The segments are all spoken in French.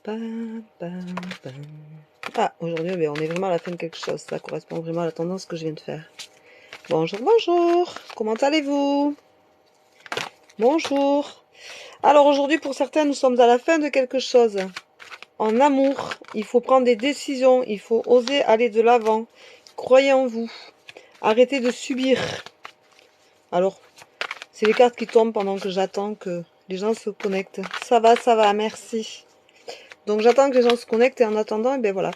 Pam, pam, pam. Ah, aujourd'hui, on est vraiment à la fin de quelque chose. Ça correspond vraiment à la tendance que je viens de faire. Bonjour, bonjour. Comment allez-vous? Bonjour. Alors aujourd'hui, pour certains, nous sommes à la fin de quelque chose. En amour, il faut prendre des décisions. Il faut oser aller de l'avant. Croyez en vous. Arrêtez de subir. Alors, c'est les cartes qui tombent pendant que j'attends que les gens se connectent. Ça va, merci. Donc j'attends que les gens se connectent et en attendant, et ben voilà.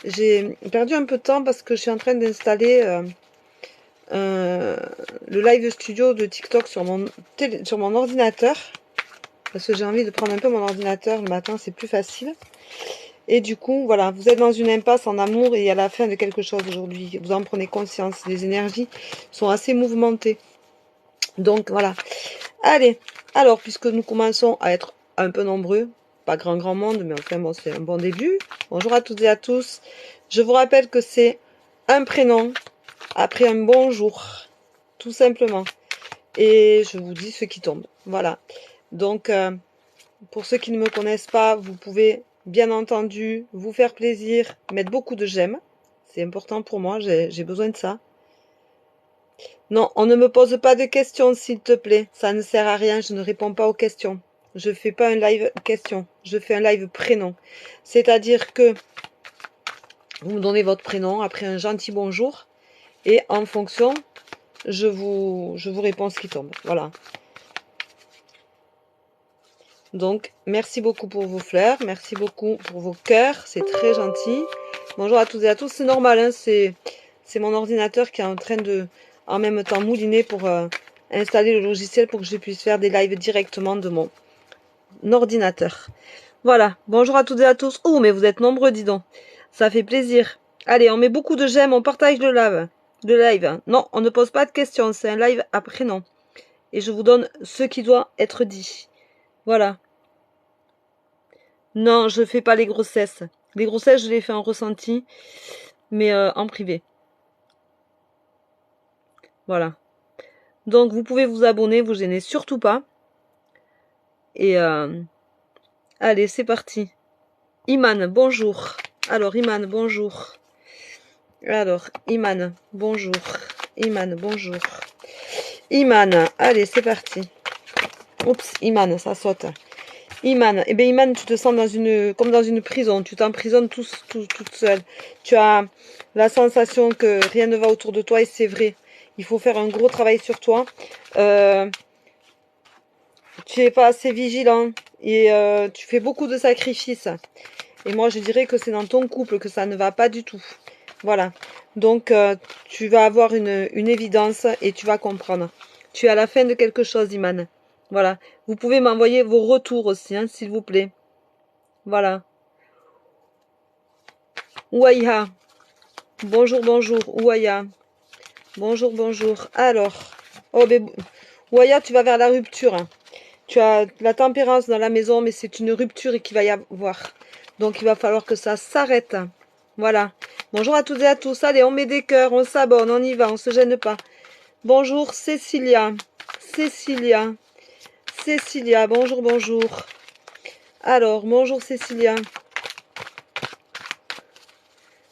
J'ai perdu un peu de temps parce que je suis en train d'installer le live studio de TikTok sur mon ordinateur. Parce que j'ai envie de prendre un peu mon ordinateur le matin, c'est plus facile. Et du coup, voilà, vous êtes dans une impasse en amour et à la fin de quelque chose aujourd'hui. Vous en prenez conscience. Les énergies sont assez mouvementées. Donc voilà. Allez, alors puisque nous commençons à être un peu nombreux, pas grand monde, mais enfin bon, c'est un bon début. Bonjour à toutes et à tous. Je vous rappelle que c'est un prénom après un bonjour, tout simplement. Et je vous dis ce qui tombe. Voilà. Donc, pour ceux qui ne me connaissent pas, vous pouvez bien entendu vous faire plaisir, mettre beaucoup de j'aime. C'est important pour moi, j'ai besoin de ça. Non, on ne me pose pas de questions, s'il te plaît. Ça ne sert à rien, je ne réponds pas aux questions. Je fais pas un live question, je fais un live prénom. C'est-à-dire que vous me donnez votre prénom après un gentil bonjour et en fonction, je vous réponds ce qui tombe. Voilà. Donc, merci beaucoup pour vos fleurs, merci beaucoup pour vos cœurs, c'est très gentil. Bonjour à toutes et à tous, c'est normal, hein, c'est mon ordinateur qui est en train de, en même temps, mouliner pour installer le logiciel pour que je puisse faire des lives directement de mon ordinateur. Voilà, bonjour à toutes et à tous. Oh, mais vous êtes nombreux, dis donc. Ça fait plaisir. Allez, on met beaucoup de j'aime, on partage le live. Non, on ne pose pas de questions, c'est un live à prénom. Et je vous donne ce qui doit être dit. Voilà. Non, je fais pas les grossesses. Les grossesses, je les fais en ressenti, mais en privé. Voilà. Donc, vous pouvez vous abonner, vous gênez surtout pas. Et allez, c'est parti. Iman, bonjour. Alors, Iman, bonjour. Alors, Iman, bonjour. Iman, bonjour. Iman, allez, c'est parti. Oups, Iman, ça saute. Iman, eh bien Iman, tu te sens comme dans une prison, tu t'emprisonnes toute seule. Tu as la sensation que rien ne va autour de toi et c'est vrai. Il faut faire un gros travail sur toi. Tu n'es pas assez vigilant et tu fais beaucoup de sacrifices. Et moi, je dirais que c'est dans ton couple que ça ne va pas du tout. Voilà. Donc, tu vas avoir une évidence et tu vas comprendre. Tu es à la fin de quelque chose, Iman. Voilà. Vous pouvez m'envoyer vos retours aussi, hein, s'il vous plaît. Voilà. Ouaya. Bonjour, bonjour. Ouaya. Bonjour, bonjour. Alors. Oh, ben, Ouaya, tu vas vers la rupture. Tu as la tempérance dans la maison, mais c'est une rupture qu'il va y avoir. Donc, il va falloir que ça s'arrête. Voilà. Bonjour à toutes et à tous. Allez, on met des cœurs, on s'abonne, on y va, on se gêne pas. Bonjour, Cécilia. Cécilia. Cécilia, bonjour, bonjour. Alors, bonjour, Cécilia.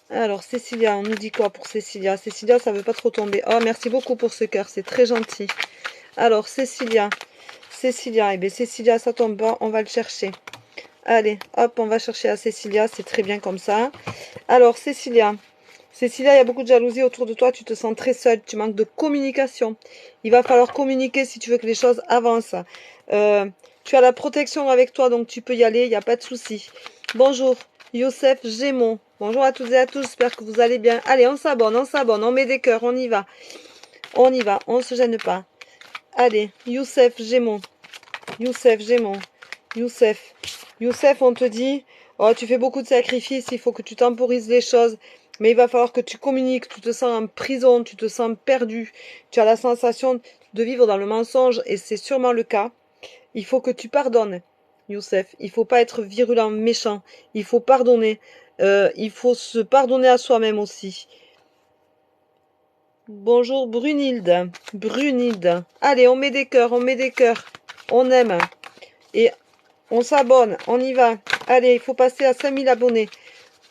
Alors, Cécilia, on nous dit quoi pour Cécilia? Cécilia, ça veut pas trop tomber. Oh, merci beaucoup pour ce cœur, c'est très gentil. Alors, Cécilia. Cécilia, eh bien, Cécilia, ça tombe pas, on va le chercher. Allez, hop, on va chercher à Cécilia, c'est très bien comme ça. Alors, Cécilia. Cécilia, il y a beaucoup de jalousie autour de toi, tu te sens très seule, tu manques de communication. Il va falloir communiquer si tu veux que les choses avancent. Tu as la protection avec toi, donc tu peux y aller, il n'y a pas de souci. Bonjour, Youssef Gémon. Bonjour à toutes et à tous, j'espère que vous allez bien. Allez, on s'abonne, on met des cœurs, on y va. On y va, on ne se gêne pas. Allez, Youssef Gémon. Youssef Gémon. Youssef. Youssef, on te dit, oh, tu fais beaucoup de sacrifices, il faut que tu temporises les choses. Mais il va falloir que tu communiques, tu te sens en prison, tu te sens perdu. Tu as la sensation de vivre dans le mensonge et c'est sûrement le cas. Il faut que tu pardonnes, Youssef. Il faut pas être virulent, méchant. Il faut pardonner. Il faut se pardonner à soi-même aussi. Bonjour On s'abonne, on y va. Allez, il faut passer à 5000 abonnés.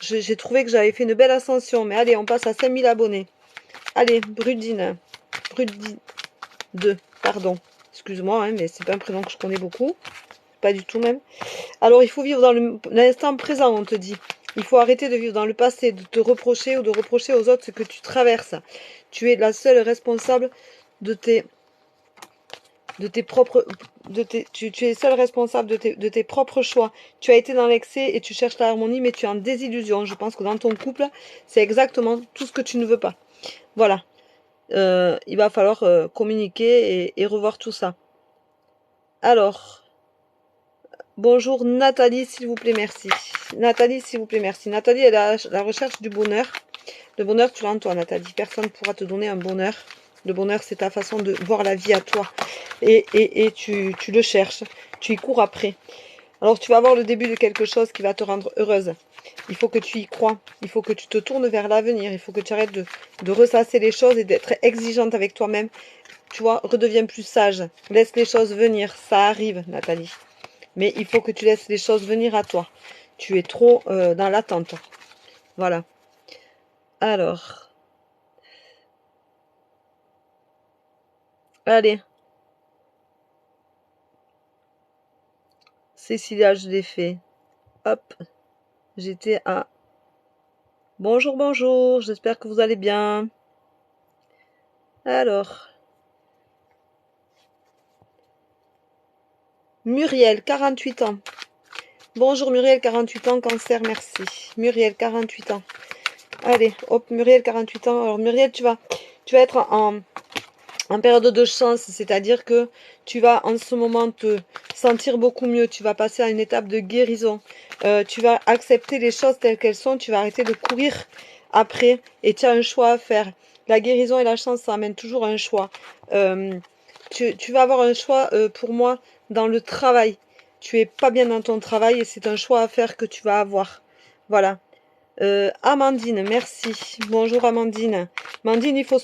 J'ai trouvé que j'avais fait une belle ascension, mais allez, on passe à 5000 abonnés. Allez, Brudine. Brudine 2, pardon. Excuse-moi, hein, mais c'est pas un prénom que je connais beaucoup. Pas du tout même. Alors, il faut vivre dans l'instant présent, on te dit. Il faut arrêter de vivre dans le passé, de te reprocher ou de reprocher aux autres ce que tu traverses. Tu es la seule responsable de tes propres... tu es seul responsable de tes propres choix. Tu as été dans l'excès et tu cherches l'harmonie, mais tu es en désillusion. Je pense que dans ton couple, c'est exactement tout ce que tu ne veux pas. Voilà. Il va falloir communiquer et revoir tout ça. Alors, bonjour Nathalie, s'il vous plaît, merci. Nathalie, s'il vous plaît, merci. Nathalie, elle est à la recherche du bonheur. Le bonheur, tu l'as en toi, Nathalie. Personne ne pourra te donner un bonheur. Le bonheur, c'est ta façon de voir la vie à toi. Et tu le cherches. Tu y cours après. Alors, tu vas avoir le début de quelque chose qui va te rendre heureuse. Il faut que tu y crois. Il faut que tu te tournes vers l'avenir. Il faut que tu arrêtes de ressasser les choses et d'être exigeante avec toi-même. Tu vois, redeviens plus sage. Laisse les choses venir. Ça arrive, Nathalie. Mais il faut que tu laisses les choses venir à toi. Tu es trop dans l'attente. Voilà. Alors. Allez. Cécilia, je l'ai fait. Hop. J'étais à... Bonjour, bonjour. J'espère que vous allez bien. Alors. Muriel, 48 ans. Bonjour Muriel, 48 ans, cancer, merci. Muriel, 48 ans. Allez, hop, Muriel, 48 ans. Alors Muriel, tu vas être en période de chance, c'est-à-dire que tu vas en ce moment te sentir beaucoup mieux. Tu vas passer à une étape de guérison. Tu vas accepter les choses telles qu'elles sont. Tu vas arrêter de courir après et tu as un choix à faire. La guérison et la chance, ça amène toujours un choix. Tu vas avoir un choix pour moi dans le travail. Tu es pas bien dans ton travail et c'est un choix à faire que tu vas avoir. Voilà. Amandine, merci. Bonjour Amandine. Amandine, il faut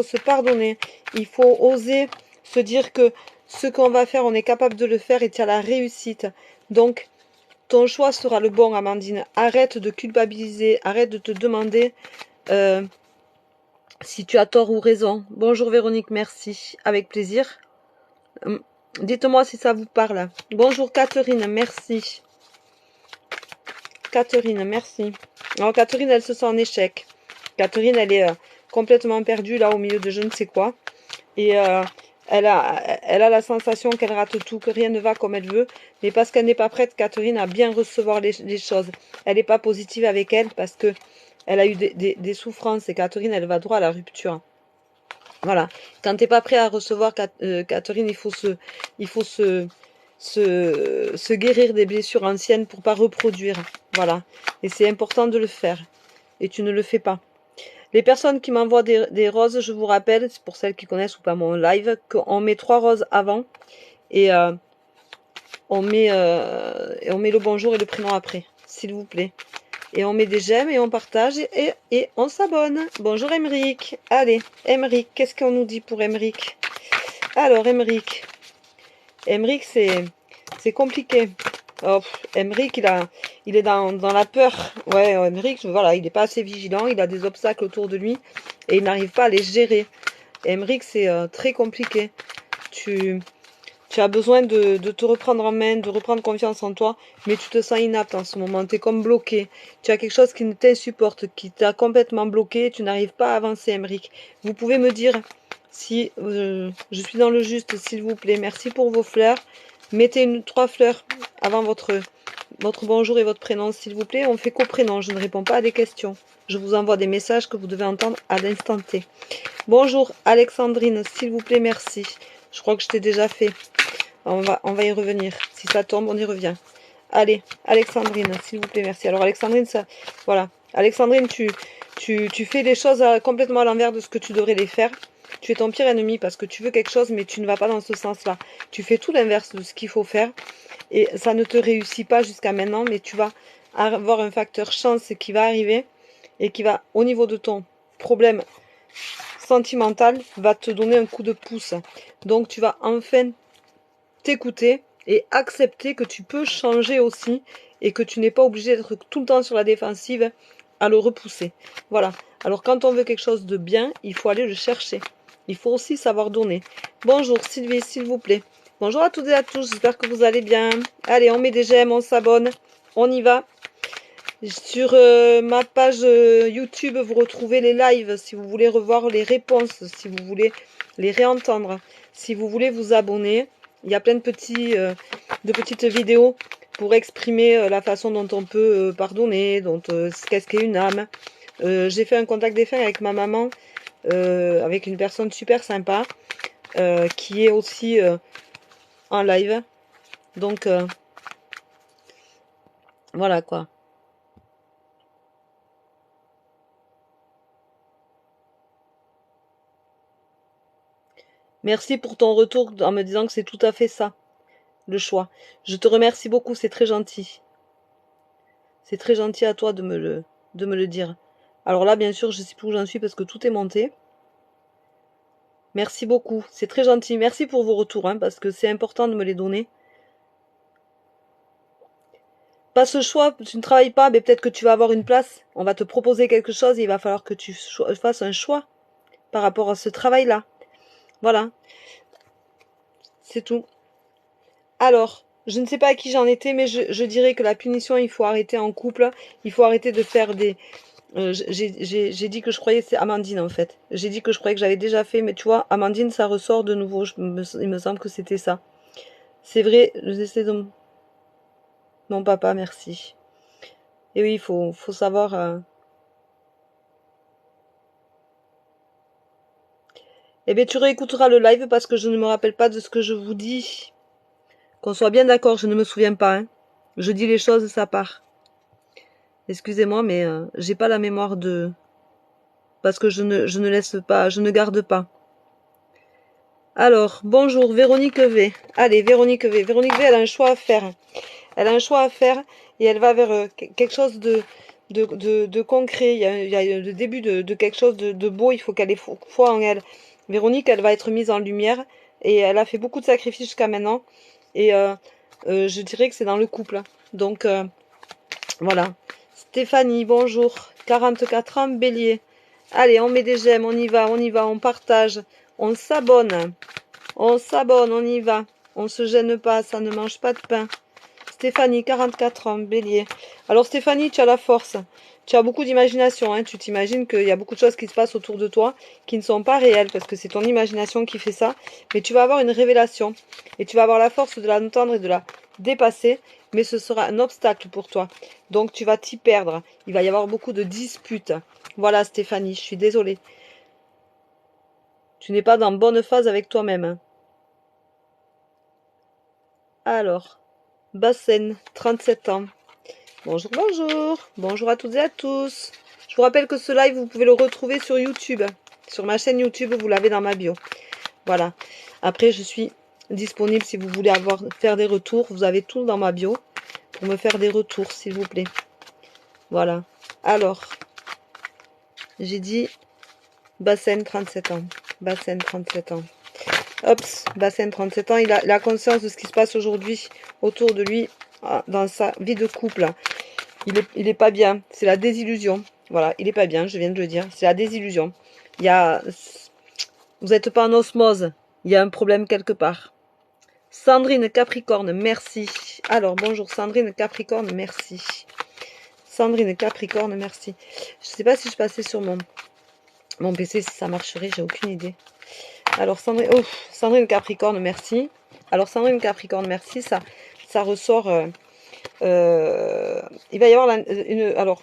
se pardonner. Il faut oser se dire que ce qu'on va faire, on est capable de le faire et tu as la réussite. Donc, ton choix sera le bon, Amandine. Arrête de culpabiliser. Arrête de te demander si tu as tort ou raison. Bonjour Véronique, merci. Avec plaisir. Dites-moi si ça vous parle. Bonjour Catherine, merci. Catherine, merci. Alors Catherine, elle se sent en échec. Catherine, elle est complètement perdue là au milieu de je ne sais quoi. Et elle a la sensation qu'elle rate tout, que rien ne va comme elle veut. Mais parce qu'elle n'est pas prête, Catherine, à bien recevoir les choses. Elle n'est pas positive avec elle parce que elle a eu des souffrances. Et Catherine, elle va droit à la rupture. Voilà. Quand tu n'es pas prêt à recevoir, Catherine, il faut se guérir des blessures anciennes pour pas reproduire. Voilà. Et c'est important de le faire. Et tu ne le fais pas. Les personnes qui m'envoient des roses, je vous rappelle, c'est pour celles qui connaissent ou pas mon live, qu'on met 3 roses avant et on met le bonjour et le prénom après, s'il vous plaît. Et on met des j'aime et on partage et on s'abonne. Bonjour Emeric. Allez, Emeric, qu'est-ce qu'on nous dit pour Emeric? Alors Emeric, c'est compliqué. Oh, Emeric, il est dans la peur. Ouais, Emeric, voilà, il n'est pas assez vigilant, il a des obstacles autour de lui et il n'arrive pas à les gérer. Emeric, c'est très compliqué. Tu as besoin de te reprendre en main, de reprendre confiance en toi, mais tu te sens inapte en ce moment, tu es comme bloqué. Tu as quelque chose qui ne t'insupporte, qui t'a complètement bloqué, tu n'arrives pas à avancer, Emeric. Vous pouvez me dire si je suis dans le juste, s'il vous plaît. Merci pour vos fleurs. Mettez 3 fleurs avant votre bonjour et votre prénom, s'il vous plaît. On fait qu'au prénom, je ne réponds pas à des questions. Je vous envoie des messages que vous devez entendre à l'instant T. Bonjour Alexandrine, s'il vous plaît, merci. Je crois que je t'ai déjà fait. On va y revenir. Si ça tombe, on y revient. Allez, Alexandrine, s'il vous plaît, merci. Alors Alexandrine, ça, voilà. Alexandrine, tu fais les choses complètement à l'envers de ce que tu devrais les faire. Tu es ton pire ennemi parce que tu veux quelque chose, mais tu ne vas pas dans ce sens-là. Tu fais tout l'inverse de ce qu'il faut faire. Et ça ne te réussit pas jusqu'à maintenant, mais tu vas avoir un facteur chance qui va arriver et qui va, au niveau de ton problème sentimental, va te donner un coup de pouce. Donc tu vas enfin t'écouter et accepter que tu peux changer aussi et que tu n'es pas obligé d'être tout le temps sur la défensive à le repousser. Voilà. Alors quand on veut quelque chose de bien, il faut aller le chercher. Il faut aussi savoir donner. Bonjour Sylvie, s'il vous plaît. Bonjour à toutes et à tous, j'espère que vous allez bien. Allez, on met des j'aime, on s'abonne, on y va. Sur ma page YouTube, vous retrouvez les lives si vous voulez revoir les réponses, si vous voulez les réentendre, si vous voulez vous abonner. Il y a plein de petites vidéos pour exprimer la façon dont on peut pardonner, qu'est-ce qu'est une âme. J'ai fait un contact défunt avec ma maman, avec une personne super sympa, qui est aussi en live. Donc, voilà quoi. Merci pour ton retour en me disant que c'est tout à fait ça, le choix. Je te remercie beaucoup, c'est très gentil. C'est très gentil à toi de me le dire. Alors là, bien sûr, je sais plus où j'en suis parce que tout est monté. Merci beaucoup, c'est très gentil. Merci pour vos retours, hein, parce que c'est important de me les donner. Pas ce choix, tu ne travailles pas, mais peut-être que tu vas avoir une place. On va te proposer quelque chose et il va falloir que tu fasses un choix par rapport à ce travail-là. Voilà, c'est tout. Alors, je ne sais pas à qui j'en étais, mais je dirais que la punition, il faut arrêter en couple. Il faut arrêter de faire des... j'ai dit que je croyais, c'est Amandine en fait. J'ai dit que je croyais que j'avais déjà fait, mais tu vois, Amandine, ça ressort de nouveau. Il me semble que c'était ça. C'est vrai, j'essaie de... Mon papa, merci. Et oui, faut savoir... Eh bien, tu réécouteras le live parce que je ne me rappelle pas de ce que je vous dis. Qu'on soit bien d'accord, je ne me souviens pas. Hein. Je dis les choses, ça part. Excusez-moi, mais j'ai pas la mémoire de... Parce que je ne laisse pas, je ne garde pas. Alors, bonjour, Véronique V. Allez, Véronique V. Véronique V, elle a un choix à faire. Elle a un choix à faire et elle va vers quelque chose de concret. Il y a le début de quelque chose de beau. Il faut qu'elle ait foi en elle. Véronique, elle va être mise en lumière et elle a fait beaucoup de sacrifices jusqu'à maintenant. Et je dirais que c'est dans le couple. Donc, voilà. Stéphanie, bonjour. 44 ans, bélier. Allez, on met des j'aime, on y va, on partage. On s'abonne. On s'abonne, on y va. On se gêne pas, ça ne mange pas de pain. Stéphanie, 44 ans, bélier. Alors Stéphanie, tu as la force. Tu as beaucoup d'imagination. Hein. Tu t'imagines qu'il y a beaucoup de choses qui se passent autour de toi qui ne sont pas réelles parce que c'est ton imagination qui fait ça. Mais tu vas avoir une révélation et tu vas avoir la force de l'entendre et de la dépasser. Mais ce sera un obstacle pour toi. Donc tu vas t'y perdre. Il va y avoir beaucoup de disputes. Voilà Stéphanie, je suis désolée. Tu n'es pas dans bonne phase avec toi-même. Hein. Alors, Bassène, 37 ans. Bonjour, bonjour. Bonjour à toutes et à tous. Je vous rappelle que ce live, vous pouvez le retrouver sur YouTube. Sur ma chaîne YouTube, vous l'avez dans ma bio. Voilà. Après, je suis disponible si vous voulez faire des retours. Vous avez tout dans ma bio pour me faire des retours, s'il vous plaît. Voilà. Alors, j'ai dit Bassène, 37 ans. Bassène, 37 ans. Ops, Bassène, 37 ans. Il a conscience de ce qui se passe aujourd'hui autour de lui dans sa vie de couple. Il est pas bien. C'est la désillusion. Voilà, il est pas bien, je viens de le dire. C'est la désillusion. Vous n'êtes pas en osmose. Il y a un problème quelque part. Sandrine Capricorne, merci. Alors, bonjour Sandrine Capricorne, merci. Sandrine Capricorne, merci. Je sais pas si je passais sur mon PC, si ça marcherait, j'ai aucune idée. Alors, Sandrine Capricorne, merci. Alors, Sandrine Capricorne, merci. Ça ressort... il va y avoir alors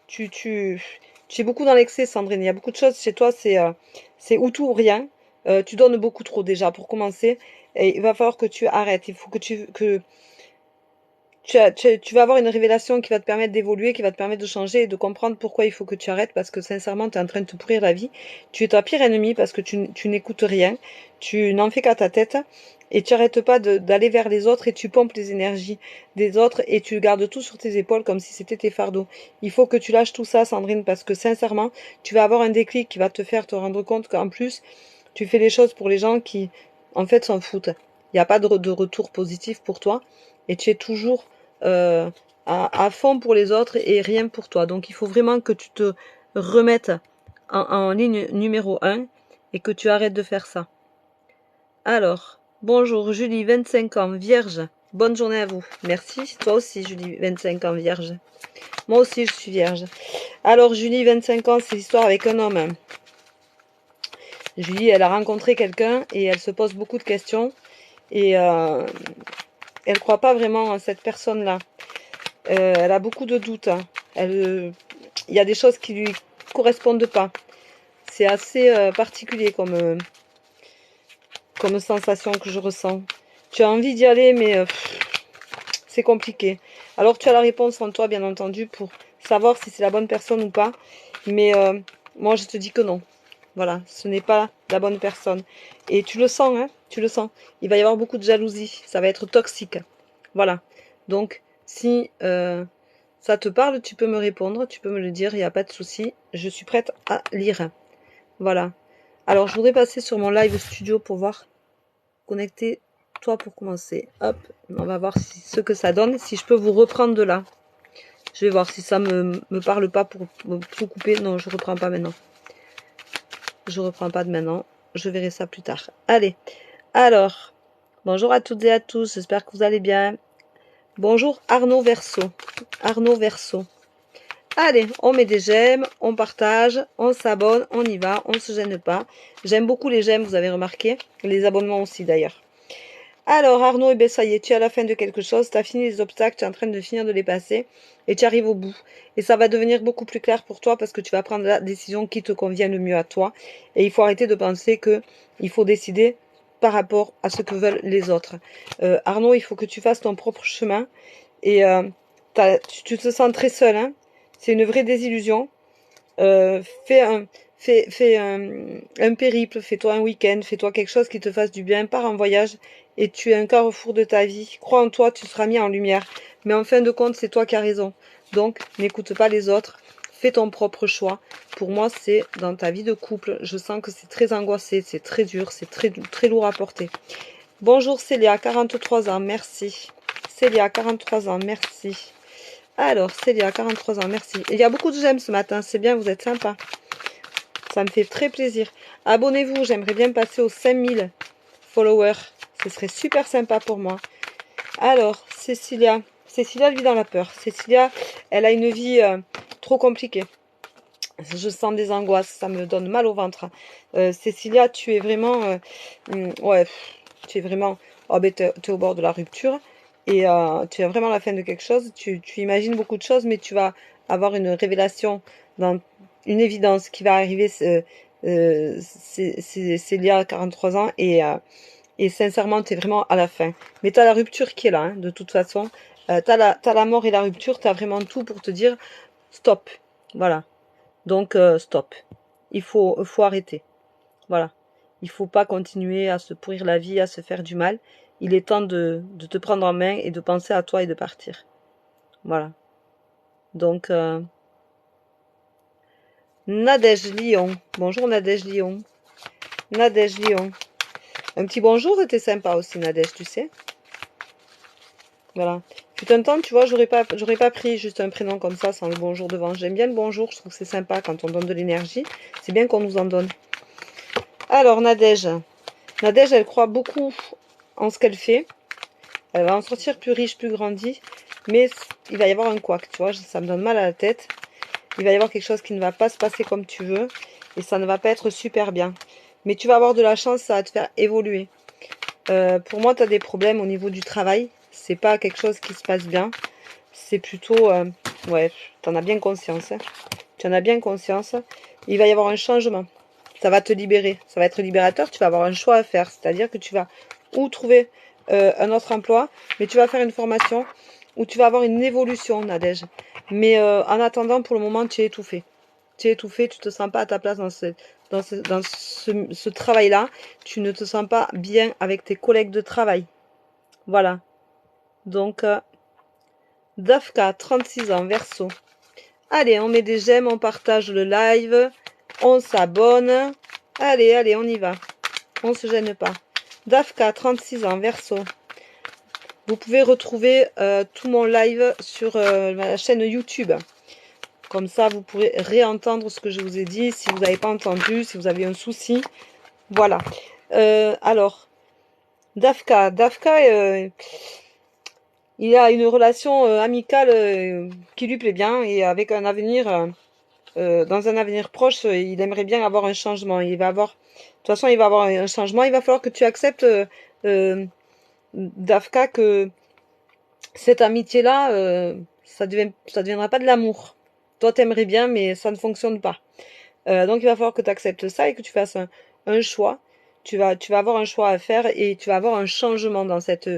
tu es beaucoup dans l'excès Sandrine, il y a beaucoup de choses chez toi, c'est ou tout ou rien. Tu donnes beaucoup trop déjà pour commencer et il va falloir que tu arrêtes. Il faut que tu vas avoir une révélation qui va te permettre d'évoluer, qui va te permettre de changer et de comprendre pourquoi il faut que tu arrêtes parce que sincèrement tu es en train de te pourrir la vie. Tu es ta pire ennemie parce que tu n'écoutes rien, tu n'en fais qu'à ta tête et tu n'arrêtes pas d'aller vers les autres et tu pompes les énergies des autres et tu gardes tout sur tes épaules comme si c'était tes fardeaux. Il faut que tu lâches tout ça Sandrine parce que sincèrement tu vas avoir un déclic qui va te faire te rendre compte qu'en plus tu fais les choses pour les gens qui en fait s'en foutent. Il n'y a pas de retour positif pour toi. Et tu es toujours à fond pour les autres et rien pour toi. Donc il faut vraiment que tu te remettes en ligne numéro 1 et que tu arrêtes de faire ça. Alors, bonjour Julie, 25 ans, vierge. Bonne journée à vous. Merci. Toi aussi Julie, 25 ans, vierge. Moi aussi je suis vierge. Alors Julie, 25 ans, c'est l'histoire avec un homme. Julie, elle a rencontré quelqu'un et elle se pose beaucoup de questions. Et elle croit pas vraiment à cette personne-là. Elle a beaucoup de doutes. Hein. Il y a des choses qui lui correspondent pas. C'est assez particulier comme sensation que je ressens. Tu as envie d'y aller, mais c'est compliqué. Alors tu as la réponse en toi, bien entendu, pour savoir si c'est la bonne personne ou pas. Mais moi, je te dis que non. Voilà, ce n'est pas la bonne personne. Et tu le sens, hein, tu le sens. Il va y avoir beaucoup de jalousie. Ça va être toxique. Voilà. Donc, si ça te parle, tu peux me répondre, tu peux me le dire, il n'y a pas de souci. Je suis prête à lire. Voilà. Alors, je voudrais passer sur mon live studio pour voir. Connecter toi pour commencer. Hop, on va voir ce que ça donne. Si je peux vous reprendre de là. Je vais voir si ça me parle pas pour tout couper. Non, je reprends pas maintenant. Je reprends pas de maintenant. Je verrai ça plus tard. Allez. Alors, bonjour à toutes et à tous. J'espère que vous allez bien. Bonjour Arnaud Verseau. Arnaud Verseau. Allez, on met des j'aime, on partage, on s'abonne, on y va, on ne se gêne pas. J'aime beaucoup les j'aime, vous avez remarqué. Les abonnements aussi d'ailleurs. Alors Arnaud, eh bien, ça y est, tu es à la fin de quelque chose, tu as fini les obstacles, tu es en train de finir de les passer et tu arrives au bout. Et ça va devenir beaucoup plus clair pour toi parce que tu vas prendre la décision qui te convient le mieux à toi. Et il faut arrêter de penser que il faut décider par rapport à ce que veulent les autres. Arnaud, il faut que tu fasses ton propre chemin et tu te sens très seul, hein. C'est une vraie désillusion. Fais un périple, fais-toi un week-end, fais-toi quelque chose qui te fasse du bien, pars en voyage et tu es un carrefour de ta vie. Crois en toi, tu seras mis en lumière. Mais en fin de compte, c'est toi qui as raison. Donc, n'écoute pas les autres, fais ton propre choix. Pour moi, c'est dans ta vie de couple. Je sens que c'est très angoissé, c'est très dur, c'est très, très lourd à porter. Bonjour Célia, 43 ans, merci. Célia, 43 ans, merci. Alors, Célia, 43 ans, merci. Il y a beaucoup de j'aime ce matin, c'est bien, vous êtes sympa. Ça me fait très plaisir. Abonnez-vous, j'aimerais bien passer aux 5000 followers. Ce serait super sympa pour moi. Alors, Cécilia. Cécilia, elle vit dans la peur. Cécilia, elle a une vie trop compliquée. Je sens des angoisses, ça me donne mal au ventre. Cécilia, tu es vraiment... ouais, tu es vraiment... Oh, ben, tu es au bord de la rupture. Et tu es vraiment à la fin de quelque chose. Tu imagines beaucoup de choses, mais tu vas avoir une révélation, dans une évidence qui va arriver. Cécilia, 43 ans. Et sincèrement, tu es vraiment à la fin. Mais tu as la rupture qui est là, hein, de toute façon. Tu as la mort et la rupture. Tu as vraiment tout pour te dire stop. Voilà. Donc, stop. Il faut arrêter. Voilà. Il faut pas continuer à se pourrir la vie, à se faire du mal. Il est temps de te prendre en main et de penser à toi et de partir. Voilà. Donc, Nadège Lyon. Bonjour Nadège Lyon. Nadège Lyon. Un petit bonjour était sympa aussi, Nadège, tu sais. Voilà. Fut un temps, tu vois, j'aurais pas pris juste un prénom comme ça sans le bonjour devant. J'aime bien le bonjour, je trouve que c'est sympa quand on donne de l'énergie. C'est bien qu'on nous en donne. Alors, Nadège. Nadège, elle croit beaucoup en ce qu'elle fait. Elle va en sortir plus riche, plus grandie. Mais il va y avoir un couac, tu vois. Ça me donne mal à la tête. Il va y avoir quelque chose qui ne va pas se passer comme tu veux. Et ça ne va pas être super bien. Mais tu vas avoir de la chance, ça va te faire évoluer. Pour moi, tu as des problèmes au niveau du travail. C'est pas quelque chose qui se passe bien. C'est plutôt... ouais, tu en as bien conscience. Hein. Tu en as bien conscience. Il va y avoir un changement. Ça va te libérer. Ça va être libérateur. Tu vas avoir un choix à faire. C'est-à-dire que tu vas ou trouver un autre emploi, mais tu vas faire une formation, ou tu vas avoir une évolution, Nadège. Mais en attendant, pour le moment, tu es étouffé. Tu es étouffé, tu te sens pas à ta place dans ce travail-là. Tu ne te sens pas bien avec tes collègues de travail. Voilà. Donc, Dafka, 36 ans, Verseau. Allez, on met des j'aime, on partage le live, on s'abonne. Allez, allez, on y va. On se gêne pas. Dafka, 36 ans, Verseau. Vous pouvez retrouver tout mon live sur ma chaîne YouTube. Comme ça, vous pourrez réentendre ce que je vous ai dit, si vous n'avez pas entendu, si vous avez un souci. Voilà. Alors, Dafka, il a une relation amicale qui lui plaît bien et avec un avenir, dans un avenir proche, il aimerait bien avoir un changement. Il va avoir, de toute façon, il va avoir un changement. Il va falloir que tu acceptes, Dafka, que cette amitié-là, ça deviendra pas de l'amour. Toi, t'aimerais bien, mais ça ne fonctionne pas. Donc, il va falloir que tu acceptes ça et que tu fasses un choix. Tu vas avoir un choix à faire et tu vas avoir un changement dans cette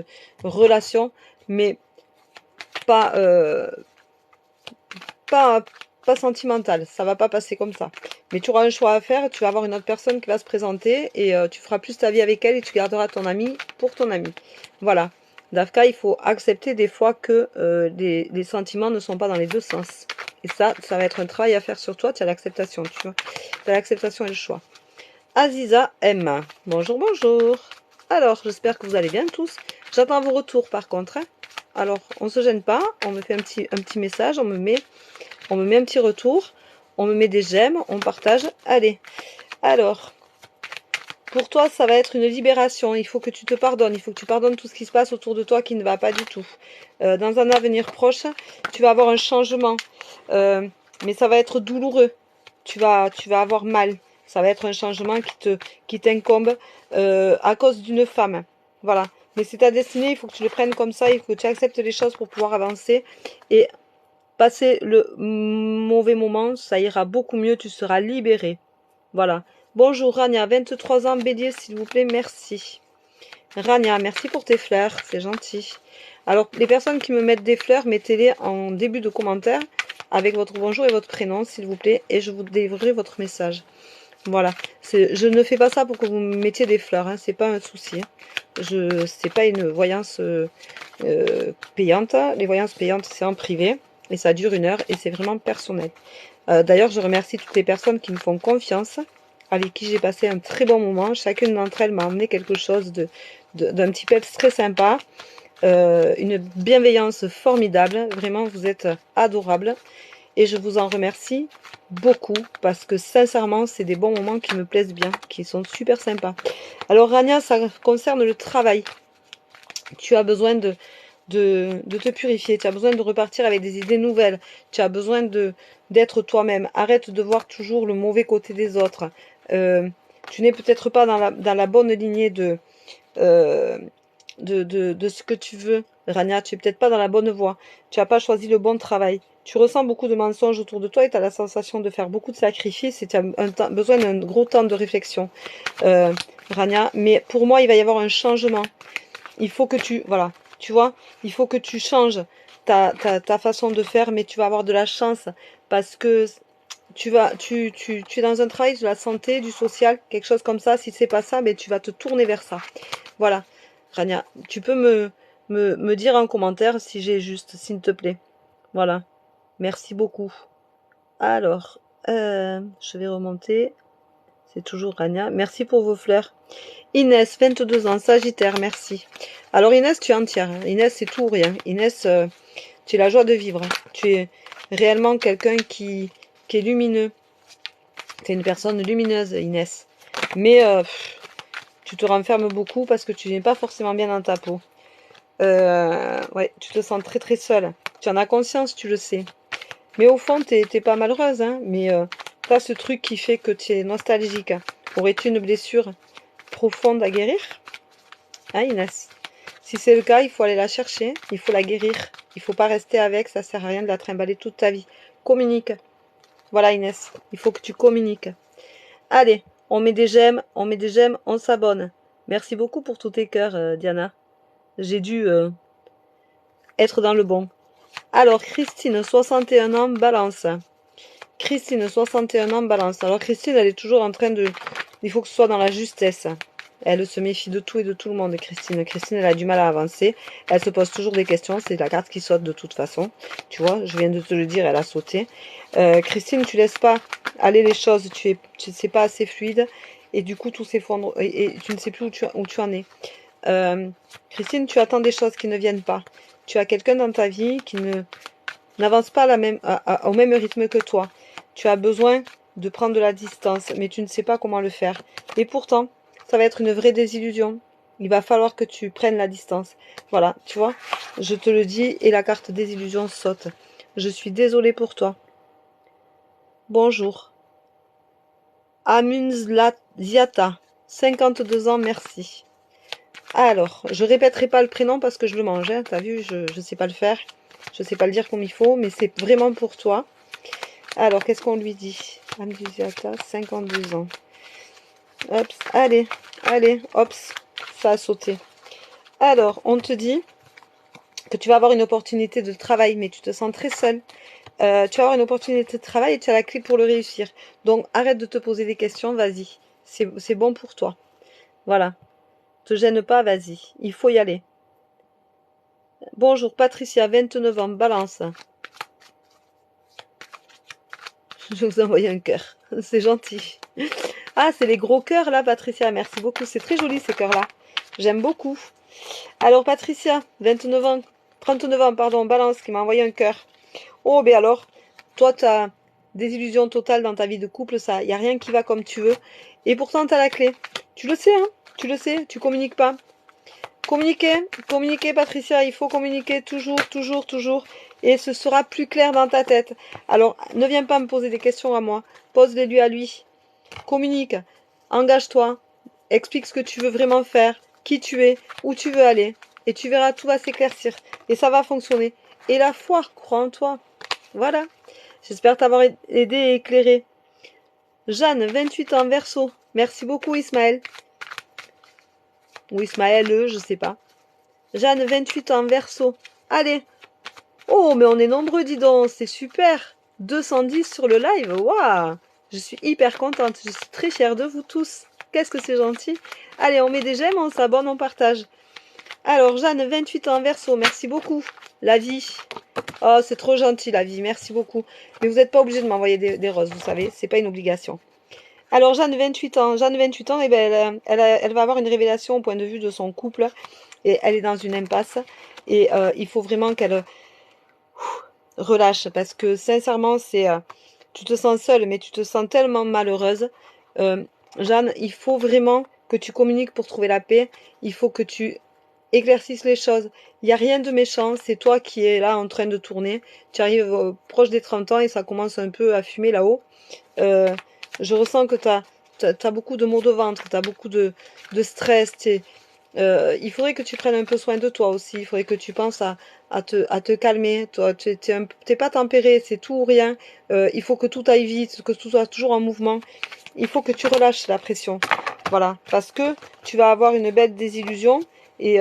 relation, mais pas, pas, pas sentimental. Ça va pas passer comme ça. Mais tu auras un choix à faire. Tu vas avoir une autre personne qui va se présenter et tu feras plus ta vie avec elle et tu garderas ton ami pour ton ami. Voilà. Dafka, il faut accepter des fois que les sentiments ne sont pas dans les deux sens. Et ça va être un travail à faire sur toi. Tu as l'acceptation, tu vois. Tu as l'acceptation et le choix. Aziza M. Bonjour, bonjour. Alors, j'espère que vous allez bien tous. J'attends vos retours par contre. Hein. Alors, on ne se gêne pas. On me fait un petit message. On me met un petit retour. On me met des j'aime. On partage. Allez. Alors, pour toi, ça va être une libération. Il faut que tu te pardonnes. Il faut que tu pardonnes tout ce qui se passe autour de toi qui ne va pas du tout. Dans un avenir proche, tu vas avoir un changement. Mais ça va être douloureux. Tu vas avoir mal. Ça va être un changement qui t'incombe à cause d'une femme. Voilà. Mais c'est ta destinée, il faut que tu le prennes comme ça, il faut que tu acceptes les choses pour pouvoir avancer. Et passer le mauvais moment, ça ira beaucoup mieux, tu seras libéré. Voilà. Bonjour Rania, 23 ans, Bélier, s'il vous plaît, merci. Rania, merci pour tes fleurs, c'est gentil. Alors, les personnes qui me mettent des fleurs, mettez-les en début de commentaire avec votre bonjour et votre prénom, s'il vous plaît, et je vous délivrerai votre message. Voilà, je ne fais pas ça pour que vous me mettiez des fleurs, hein, c'est pas un souci. C'est pas une voyance payante. Les voyances payantes, c'est en privé et ça dure 1 heure et c'est vraiment personnel. D'ailleurs, je remercie toutes les personnes qui me font confiance, avec qui j'ai passé un très bon moment. Chacune d'entre elles m'a amené quelque chose d'un petit peps très sympa, une bienveillance formidable. Vraiment, vous êtes adorables. Et je vous en remercie beaucoup parce que sincèrement, c'est des bons moments qui me plaisent bien, qui sont super sympas. Alors Rania, ça concerne le travail. Tu as besoin de te purifier, tu as besoin de repartir avec des idées nouvelles, tu as besoin d'être toi-même. Arrête de voir toujours le mauvais côté des autres. Tu n'es peut-être pas dans la bonne lignée de ce que tu veux, Rania, tu es peut-être pas dans la bonne voie, tu n'as pas choisi le bon travail, tu ressens beaucoup de mensonges autour de toi et tu as la sensation de faire beaucoup de sacrifices et tu as besoin d'un gros temps de réflexion, Rania, mais pour moi il va y avoir un changement. Il faut que voilà, tu vois, il faut que tu changes ta façon de faire, mais tu vas avoir de la chance parce que tu es dans un travail de la santé, du social, quelque chose comme ça. Si c'est pas ça, mais tu vas te tourner vers ça. Voilà. Rania, tu peux me dire en commentaire si j'ai juste, s'il te plaît. Voilà. Merci beaucoup. Alors, je vais remonter. C'est toujours Rania. Merci pour vos fleurs. Inès, 22 ans, Sagittaire, merci. Alors Inès, tu es entière. Inès, c'est tout ou rien. Inès, tu es la joie de vivre. Tu es réellement quelqu'un qui est lumineux. Tu es une personne lumineuse, Inès. Mais tu te renfermes beaucoup parce que tu n'es pas forcément bien dans ta peau. Ouais, tu te sens très très seule. Tu en as conscience, tu le sais. Mais au fond, t'es pas malheureuse, hein. Mais t'as ce truc qui fait que tu es nostalgique. Aurais-tu une blessure profonde à guérir? Hein, Inès? Si c'est le cas, il faut aller la chercher, il faut la guérir. Il faut pas rester avec, ça sert à rien de la trimballer toute ta vie. Communique. Voilà, Inès, il faut que tu communiques. Allez, on met des j'aime, on s'abonne. Merci beaucoup pour tous tes cœurs, Diana. J'ai dû être dans le bon. Alors, Christine, 61 ans, balance. Christine, 61 ans, balance. Alors, Christine, elle est toujours en train de... Il faut que ce soit dans la justesse. Elle se méfie de tout et de tout le monde, Christine. Christine, elle a du mal à avancer. Elle se pose toujours des questions. C'est la carte qui saute de toute façon. Tu vois, je viens de te le dire, elle a sauté. Christine, tu laisses pas aller les choses. C'est pas assez fluide. et du coup tout s'effondre et tu ne sais plus où tu en es. Christine, tu attends des choses qui ne viennent pas. Tu as quelqu'un dans ta vie qui n'avance pas au même rythme que toi. Tu as besoin de prendre de la distance, mais tu ne sais pas comment le faire. Et pourtant, ça va être une vraie désillusion. Il va falloir que tu prennes la distance. Voilà, tu vois, je te le dis et la carte désillusion saute. Je suis désolée pour toi. Bonjour. Amunzlatiata, 52 ans, merci. Alors, je répéterai pas le prénom parce que je le mange, hein. T'as vu, je sais pas le faire. Je sais pas le dire comme il faut, mais c'est vraiment pour toi. Alors, qu'est-ce qu'on lui dit? Amunzlatiata, 52 ans. Hop, allez, allez, hop, ça a sauté. Alors, on te dit que tu vas avoir une opportunité de travail, mais tu te sens très seule. Tu vas avoir une opportunité de travail et tu as la clé pour le réussir. Donc, arrête de te poser des questions, vas-y. C'est bon pour toi. Voilà. Te gêne pas, vas-y. Il faut y aller. Bonjour, Patricia, 29 ans, Balance. Je vous envoie un cœur. C'est gentil. Ah, c'est les gros cœurs là, Patricia. Merci beaucoup. C'est très joli ces cœurs-là. J'aime beaucoup. Alors, Patricia, 29 ans, 39 ans, pardon, Balance, qui m'a envoyé un cœur. Oh, ben alors, toi, tu as des illusions totales dans ta vie de couple, ça, il n'y a rien qui va comme tu veux. Et pourtant, tu as la clé. Tu le sais, hein? Tu le sais, tu communiques pas. Communiquez, communiquez, Patricia, il faut communiquer toujours, toujours, toujours. Et ce sera plus clair dans ta tête. Alors, ne viens pas me poser des questions à moi. Pose-les-lui à lui. Communique. Engage-toi. Explique ce que tu veux vraiment faire, qui tu es, où tu veux aller. Et tu verras, tout va s'éclaircir. Et ça va fonctionner. Et la foi, crois en toi. Voilà. J'espère t'avoir aidé et éclairé. Jeanne, 28 ans, Verseau. Merci beaucoup, Ismaël. Ou Ismaël, je sais pas. Jeanne, 28 ans, Verseau. Allez. Oh, mais on est nombreux, dis donc. C'est super. 210 sur le live. Waouh. Je suis hyper contente. Je suis très fière de vous tous. Qu'est-ce que c'est gentil. Allez, on met des j'aime, on s'abonne, on partage. Alors, Jeanne, 28 ans, Verseau. Merci beaucoup. La vie. Oh, c'est trop gentil, la vie. Merci beaucoup. Mais vous n'êtes pas obligé de m'envoyer des roses, vous savez. C'est pas une obligation. Alors, Jeanne, 28 ans. Jeanne, 28 ans, eh ben, elle va avoir une révélation au point de vue de son couple. Et elle est dans une impasse. Et il faut vraiment qu'elle relâche. Parce que, sincèrement, tu te sens seule, mais tu te sens tellement malheureuse. Jeanne, il faut vraiment que tu communiques pour trouver la paix. Il faut que tu éclaircissent les choses. Il n'y a rien de méchant, c'est toi qui es là en train de tourner. Tu arrives proche des 30 ans et ça commence un peu à fumer là-haut. Je ressens que tu as beaucoup de maux de ventre, tu as beaucoup de stress. Il faudrait que tu prennes un peu soin de toi aussi. Il faudrait que tu penses à te calmer. Toi, tu n'es pas tempéré, c'est tout ou rien. Il faut que tout aille vite, que tout soit toujours en mouvement. Il faut que tu relâches la pression. Voilà, parce que tu vas avoir une belle désillusion. Et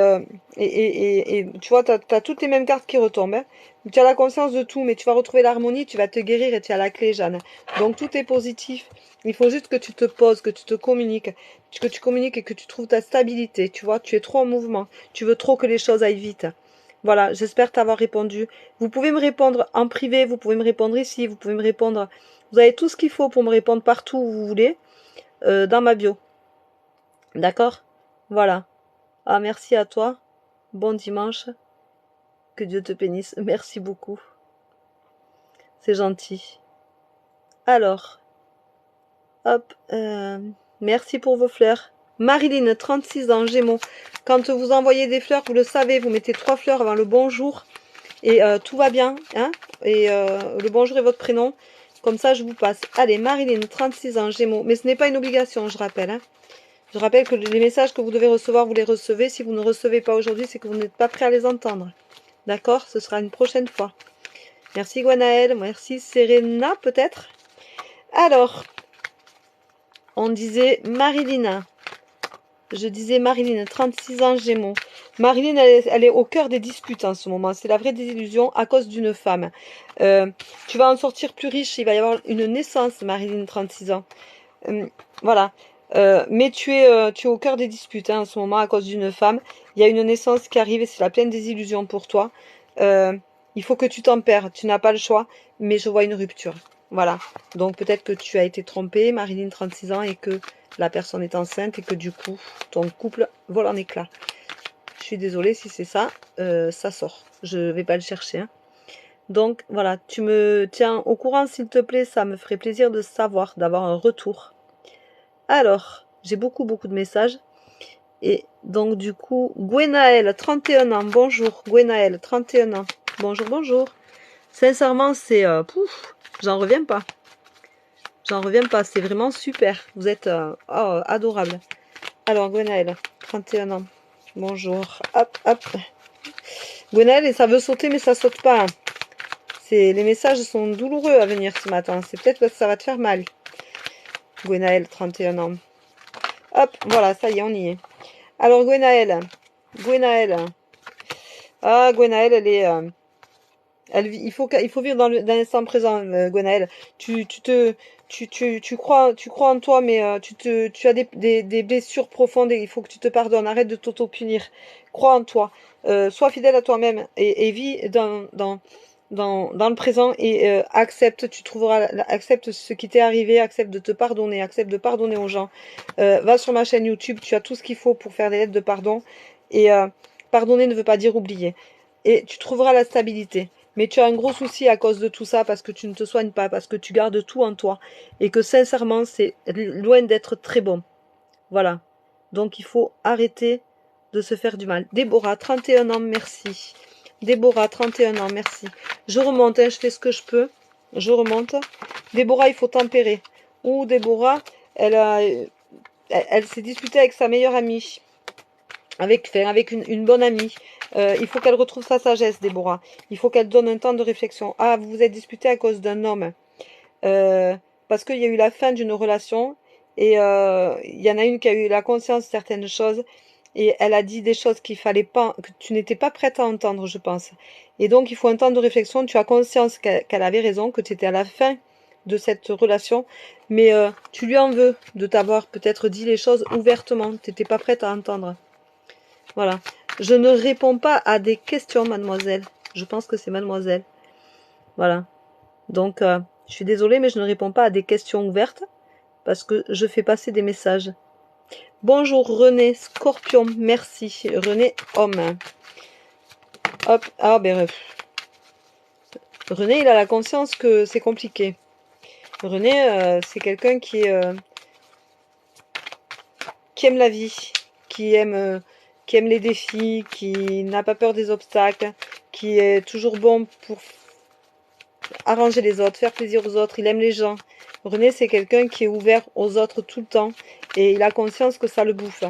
tu vois, tu as toutes les mêmes cartes qui retombent. Hein. Tu as la conscience de tout, mais tu vas retrouver l'harmonie, tu vas te guérir et tu as la clé, Jeanne. Donc tout est positif. Il faut juste que tu te poses, que tu te communiques, que tu communiques et que tu trouves ta stabilité. Tu vois, tu es trop en mouvement. Tu veux trop que les choses aillent vite. Voilà, j'espère t'avoir répondu. Vous pouvez me répondre en privé, vous pouvez me répondre ici, vous pouvez me répondre. Vous avez tout ce qu'il faut pour me répondre partout où vous voulez, dans ma bio. D'accord? Voilà. Ah, merci à toi. Bon dimanche. Que Dieu te bénisse. Merci beaucoup. C'est gentil. Alors, hop. Merci pour vos fleurs. Marilyn, 36 ans, Gémeaux. Quand vous envoyez des fleurs, vous le savez, vous mettez 3 fleurs avant le bonjour. Et tout va bien. Hein, et le bonjour est votre prénom. Comme ça, je vous passe. Allez, Marilyn, 36 ans, Gémeaux. Mais ce n'est pas une obligation, je rappelle. Hein. Je rappelle que les messages que vous devez recevoir, vous les recevez. Si vous ne recevez pas aujourd'hui, c'est que vous n'êtes pas prêt à les entendre. D'accord? Ce sera une prochaine fois. Merci Gwanaël. Merci Serena, peut-être. Alors, on disait Marilyn. Je disais Marilyn, 36 ans, Gémeaux. Marilyn, elle est au cœur des disputes en ce moment. C'est la vraie désillusion à cause d'une femme. Tu vas en sortir plus riche. Il va y avoir une naissance, Marilyn, 36 ans. Voilà. Mais tu es au cœur des disputes hein, en ce moment à cause d'une femme. Il y a une naissance qui arrive et c'est la pleine désillusion pour toi. Il faut que tu tempères. Tu n'as pas le choix. Mais je vois une rupture. Voilà. Donc peut-être que tu as été trompée, Marilyn, 36 ans, et que la personne est enceinte et que du coup, ton couple vole en éclats. Je suis désolée si c'est ça, ça sort. Je vais pas le chercher, hein. Donc voilà, tu me tiens au courant s'il te plaît, ça me ferait plaisir de savoir, d'avoir un retour. Alors, j'ai beaucoup de messages. Et donc du coup, Gwenaël, 31 ans, bonjour. Gwenaël, 31 ans, bonjour, bonjour. Sincèrement, c'est... pouf, j'en reviens pas. J'en reviens pas, c'est vraiment super. Vous êtes adorable. Alors, Gwenaël, 31 ans, bonjour. Hop, hop. Gwenaël, et ça veut sauter, mais ça saute pas. Les messages sont douloureux à venir ce matin. C'est peut-être parce que ça va te faire mal. Gwenaël, 31 ans. Hop, voilà, ça y est, on y est. Alors, Gwenaël. Ah, Gwenaël, elle est... il faut vivre dans l'instant présent, Gwenaël. Tu crois en toi, mais tu as des blessures profondes et il faut que tu te pardonnes. Arrête de t'auto-punir. Crois en toi. Sois fidèle à toi-même et vis dans le présent et accepte. Tu trouveras, accepte ce qui t'est arrivé, accepte de te pardonner, accepte de pardonner aux gens. Va sur ma chaîne YouTube, tu as tout ce qu'il faut pour faire des lettres de pardon. Et pardonner ne veut pas dire oublier. Et tu trouveras la stabilité. Mais tu as un gros souci à cause de tout ça parce que tu ne te soignes pas, parce que tu gardes tout en toi. Et que sincèrement, c'est loin d'être très bon. Voilà. Donc il faut arrêter de se faire du mal. Déborah, 31 ans, merci. Déborah, 31 ans, merci. Je remonte, hein, je fais ce que je peux. Je remonte. Déborah, il faut tempérer. Ou Déborah, elle s'est disputée avec sa meilleure amie. Avec une bonne amie. Il faut qu'elle retrouve sa sagesse, Déborah. Il faut qu'elle donne un temps de réflexion. Ah, vous vous êtes disputé à cause d'un homme. Parce qu'il y a eu la fin d'une relation. Et il y en a une qui a eu la conscience de certaines choses. Et elle a dit des choses qu'il fallait pas, que tu n'étais pas prête à entendre, je pense. Et donc, il faut un temps de réflexion. Tu as conscience qu'elle avait raison, que tu étais à la fin de cette relation. Mais tu lui en veux de t'avoir peut-être dit les choses ouvertement. Tu n'étais pas prête à entendre. Voilà. Je ne réponds pas à des questions, mademoiselle. Je pense que c'est mademoiselle. Voilà. Donc, je suis désolée, mais je ne réponds pas à des questions ouvertes parce que je fais passer des messages. Bonjour René, Scorpion, merci. René, homme. Hop, ah ben... René, il a la conscience que c'est compliqué. René, c'est quelqu'un qui aime la vie, qui aime les défis, qui n'a pas peur des obstacles, qui est toujours bon pour arranger les autres, faire plaisir aux autres, il aime les gens. René, c'est quelqu'un qui est ouvert aux autres tout le temps et il a conscience que ça le bouffe.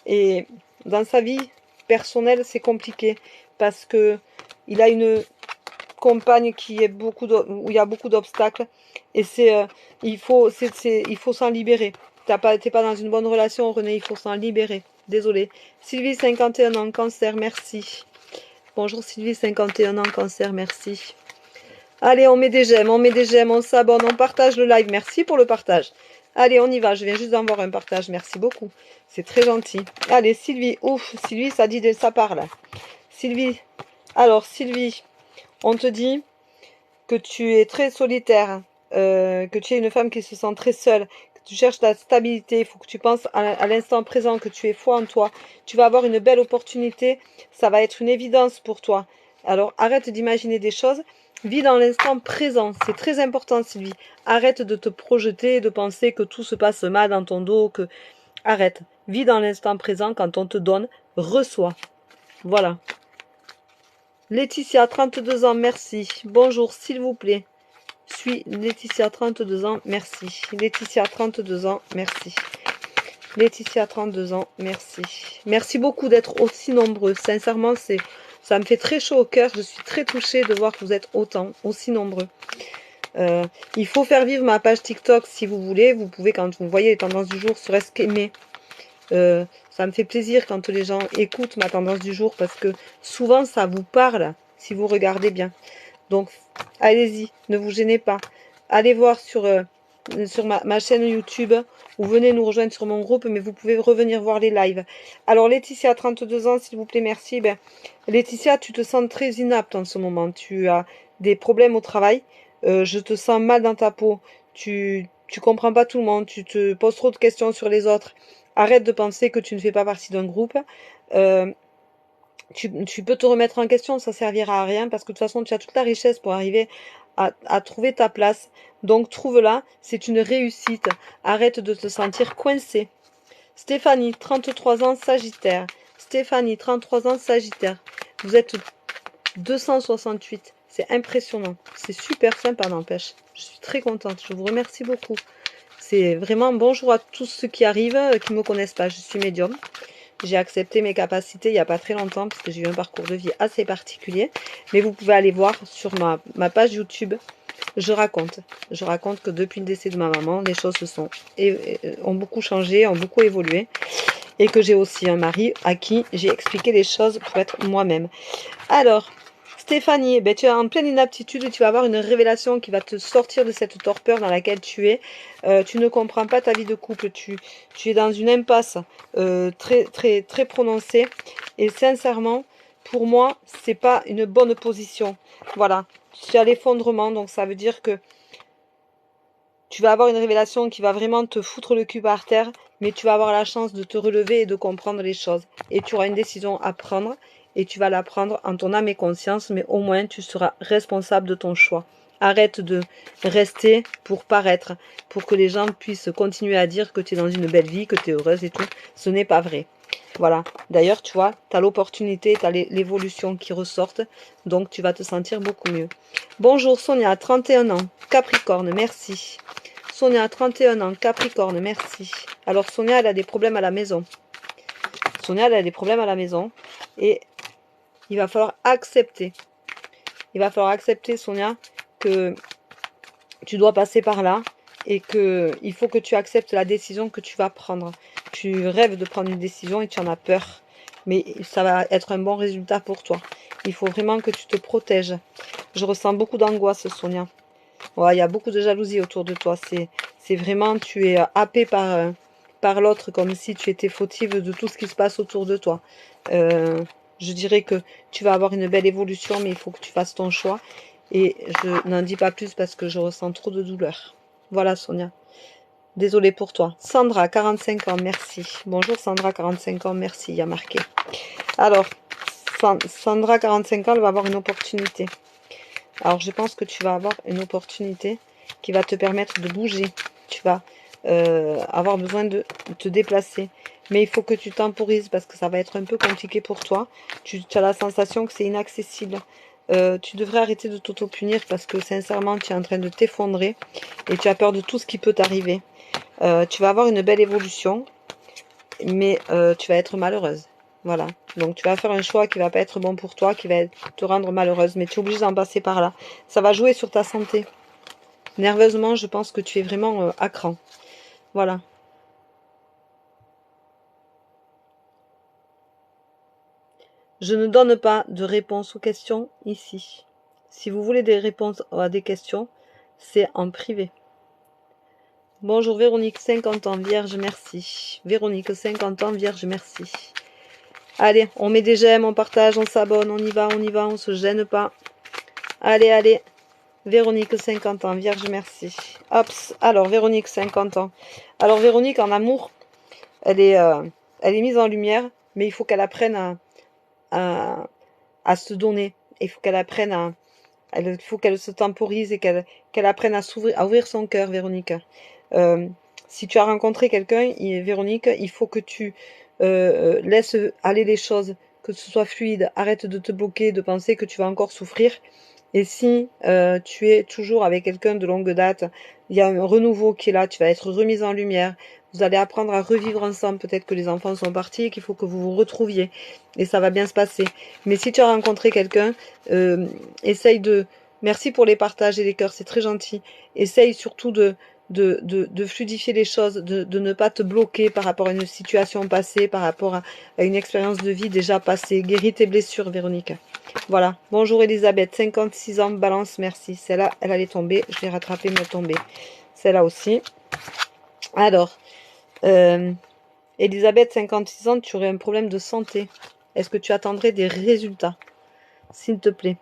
Et dans sa vie personnelle, c'est compliqué parce que il a une compagne qui est où il y a beaucoup d'obstacles et il faut s'en libérer. T'es pas dans une bonne relation, René, il faut s'en libérer. Désolée. Sylvie, 51 ans, cancer, merci. Bonjour Sylvie, 51 ans, cancer, merci. Allez, on met des j'aime, on s'abonne, on partage le live. Merci pour le partage. Allez, on y va. Je viens juste d'en voir un partage. Merci beaucoup. C'est très gentil. Allez, Sylvie. Ouf, Sylvie, ça dit ça parle. Sylvie. Alors, Sylvie, on te dit que tu es très solitaire, que tu es une femme qui se sent très seule, que tu cherches la stabilité. Il faut que tu penses à l'instant présent, que tu aies foi en toi. Tu vas avoir une belle opportunité. Ça va être une évidence pour toi. Alors, arrête d'imaginer des choses. Vis dans l'instant présent, c'est très important Sylvie. Arrête de te projeter, de penser que tout se passe mal dans ton dos, que... Arrête. Vis dans l'instant présent, quand on te donne, reçois. Voilà. Laetitia, 32 ans, merci. Bonjour, s'il vous plaît. Suis Laetitia, 32 ans, merci. Laetitia, 32 ans, merci. Laetitia, 32 ans, merci. Merci beaucoup d'être aussi nombreux. Sincèrement, ça me fait très chaud au cœur. Je suis très touchée de voir que vous êtes aussi nombreux. Il faut faire vivre ma page TikTok si vous voulez. Vous pouvez, quand vous voyez les tendances du jour, serait-ce qu'aimer. Ça me fait plaisir quand les gens écoutent ma tendance du jour parce que souvent ça vous parle si vous regardez bien. Donc, allez-y, ne vous gênez pas. Allez voir sur ma chaîne YouTube ou venez nous rejoindre sur mon groupe, mais vous pouvez revenir voir les lives. Alors Laetitia, 32 ans, s'il vous plaît, merci. Ben, Laetitia, tu te sens très inapte en ce moment. Tu as des problèmes au travail. Je te sens mal dans ta peau. tu comprends pas tout le monde, tu te poses trop de questions sur les autres. Arrête de penser que tu ne fais pas partie d'un groupe. Euh, tu peux te remettre en question, ça servira à rien parce que de toute façon, tu as toute la richesse pour arriver à trouver ta place. Donc, trouve-la, c'est une réussite. Arrête de te sentir coincé. Stéphanie, 33 ans, Sagittaire. Stéphanie, 33 ans, Sagittaire. Vous êtes 268. C'est impressionnant. C'est super sympa, n'empêche. Je suis très contente. Je vous remercie beaucoup. C'est vraiment bonjour à tous ceux qui arrivent, qui ne me connaissent pas. Je suis médium. J'ai accepté mes capacités il n'y a pas très longtemps parce que j'ai eu un parcours de vie assez particulier. Mais vous pouvez aller voir sur ma page YouTube. Je raconte que depuis le décès de ma maman, les choses ont beaucoup changé, ont beaucoup évolué. Et que j'ai aussi un mari à qui j'ai expliqué les choses pour être moi-même. Alors, Stéphanie, ben, tu es en pleine inaptitude et tu vas avoir une révélation qui va te sortir de cette torpeur dans laquelle tu es. Tu ne comprends pas ta vie de couple. Tu es dans une impasse très, très, très prononcée. Et sincèrement, pour moi, c'est pas une bonne position. Voilà. Tu as l'effondrement, donc ça veut dire que tu vas avoir une révélation qui va vraiment te foutre le cul par terre, mais tu vas avoir la chance de te relever et de comprendre les choses. Et tu auras une décision à prendre, et tu vas la prendre en ton âme et conscience, mais au moins tu seras responsable de ton choix. Arrête de rester pour paraître, pour que les gens puissent continuer à dire que tu es dans une belle vie, que tu es heureuse et tout. Ce n'est pas vrai. Voilà. D'ailleurs, tu vois, tu as l'opportunité, tu as l'évolution qui ressortent, donc tu vas te sentir beaucoup mieux. Bonjour Sonia, 31 ans, Capricorne, merci. Sonia, 31 ans, Capricorne, merci. Alors Sonia, elle a des problèmes à la maison. Sonia, elle a des problèmes à la maison. Et il va falloir accepter. Il va falloir accepter, Sonia, que tu dois passer par là. Et il faut que tu acceptes la décision que tu vas prendre. Tu rêves de prendre une décision et tu en as peur. Mais ça va être un bon résultat pour toi. Il faut vraiment que tu te protèges. Je ressens beaucoup d'angoisse, Sonia. Ouais, il y a beaucoup de jalousie autour de toi. C'est vraiment, tu es happé par l'autre, comme si tu étais fautive de tout ce qui se passe autour de toi. Je dirais que tu vas avoir une belle évolution, mais il faut que tu fasses ton choix. Et je n'en dis pas plus parce que je ressens trop de douleur. Voilà, Sonia. Désolée pour toi. Sandra, 45 ans, merci. Bonjour Sandra, 45 ans, merci, il y a marqué. Alors, Sandra, 45 ans, elle va avoir une opportunité. Alors, je pense que tu vas avoir une opportunité qui va te permettre de bouger. Tu vas avoir besoin de te déplacer. Mais il faut que tu temporises parce que ça va être un peu compliqué pour toi. Tu as la sensation que c'est inaccessible. Tu devrais arrêter de t'auto-punir parce que sincèrement, tu es en train de t'effondrer et tu as peur de tout ce qui peut t'arriver. Tu vas avoir une belle évolution, mais tu vas être malheureuse. Voilà. Donc tu vas faire un choix qui va pas être bon pour toi, qui va te rendre malheureuse, mais tu es obligé d'en passer par là. Ça va jouer sur ta santé. Nerveusement, je pense que tu es vraiment à cran. Voilà. Je ne donne pas de réponse aux questions ici. Si vous voulez des réponses à des questions, c'est en privé. Bonjour Véronique, 50 ans, vierge, merci. Véronique, 50 ans, vierge, merci. Allez, on met des j'aime, on partage, on s'abonne, on y va, on se gêne pas. Allez, allez. Véronique, 50 ans, vierge, merci. Hop, alors Véronique, 50 ans. Alors Véronique, en amour, elle est mise en lumière, mais il faut qu'elle apprenne à se donner. Il faut qu'elle apprenne il faut qu'elle se temporise et qu'elle apprenne à ouvrir son cœur, Véronique. Si tu as rencontré quelqu'un, Véronique, il faut que tu laisses aller les choses, que ce soit fluide. Arrête de te bloquer, de penser que tu vas encore souffrir. Et si tu es toujours avec quelqu'un de longue date, il y a un renouveau qui est là, tu vas être remise en lumière. Vous allez apprendre à revivre ensemble. Peut-être que les enfants sont partis et qu'il faut que vous vous retrouviez. Et ça va bien se passer. Mais si tu as rencontré quelqu'un, essaye de... Merci pour les partages et les cœurs, c'est très gentil. Essaye surtout de fluidifier les choses, de ne pas te bloquer par rapport à une situation passée, par rapport à une expérience de vie déjà passée. Guéris tes blessures, Véronique. Voilà. Bonjour Elisabeth, 56 ans, balance, merci. Celle-là, elle allait tomber. Je l'ai rattrapée, mais elle est tombée. Celle-là aussi. Alors, Elisabeth, 56 ans, tu aurais un problème de santé. Est-ce que tu attendrais des résultats? S'il te plaît.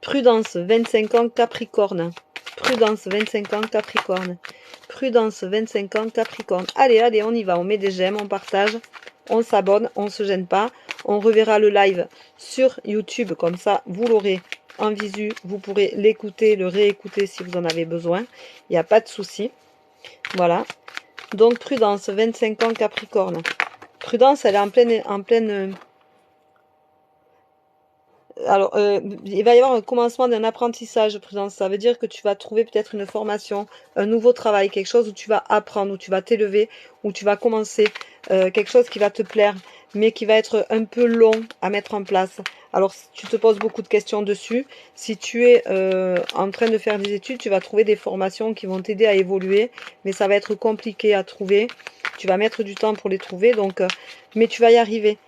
Prudence, 25 ans, Capricorne. Prudence, 25 ans, Capricorne. Prudence, 25 ans, Capricorne. Allez, allez, on y va. On met des j'aime, on partage, on s'abonne, on ne se gêne pas. On reverra le live sur YouTube. Comme ça, vous l'aurez en visu. Vous pourrez l'écouter, le réécouter si vous en avez besoin. Il n'y a pas de souci. Voilà. Donc, Prudence, 25 ans, Capricorne. Prudence, elle est en pleine alors, il va y avoir un commencement d'un apprentissage, Prudence. Ça veut dire que tu vas trouver peut-être une formation, un nouveau travail, quelque chose où tu vas apprendre, où tu vas t'élever, où tu vas commencer quelque chose qui va te plaire, mais qui va être un peu long à mettre en place. Alors, si tu te poses beaucoup de questions dessus. Si tu es en train de faire des études, tu vas trouver des formations qui vont t'aider à évoluer, mais ça va être compliqué à trouver. Tu vas mettre du temps pour les trouver, donc, mais tu vas y arriver.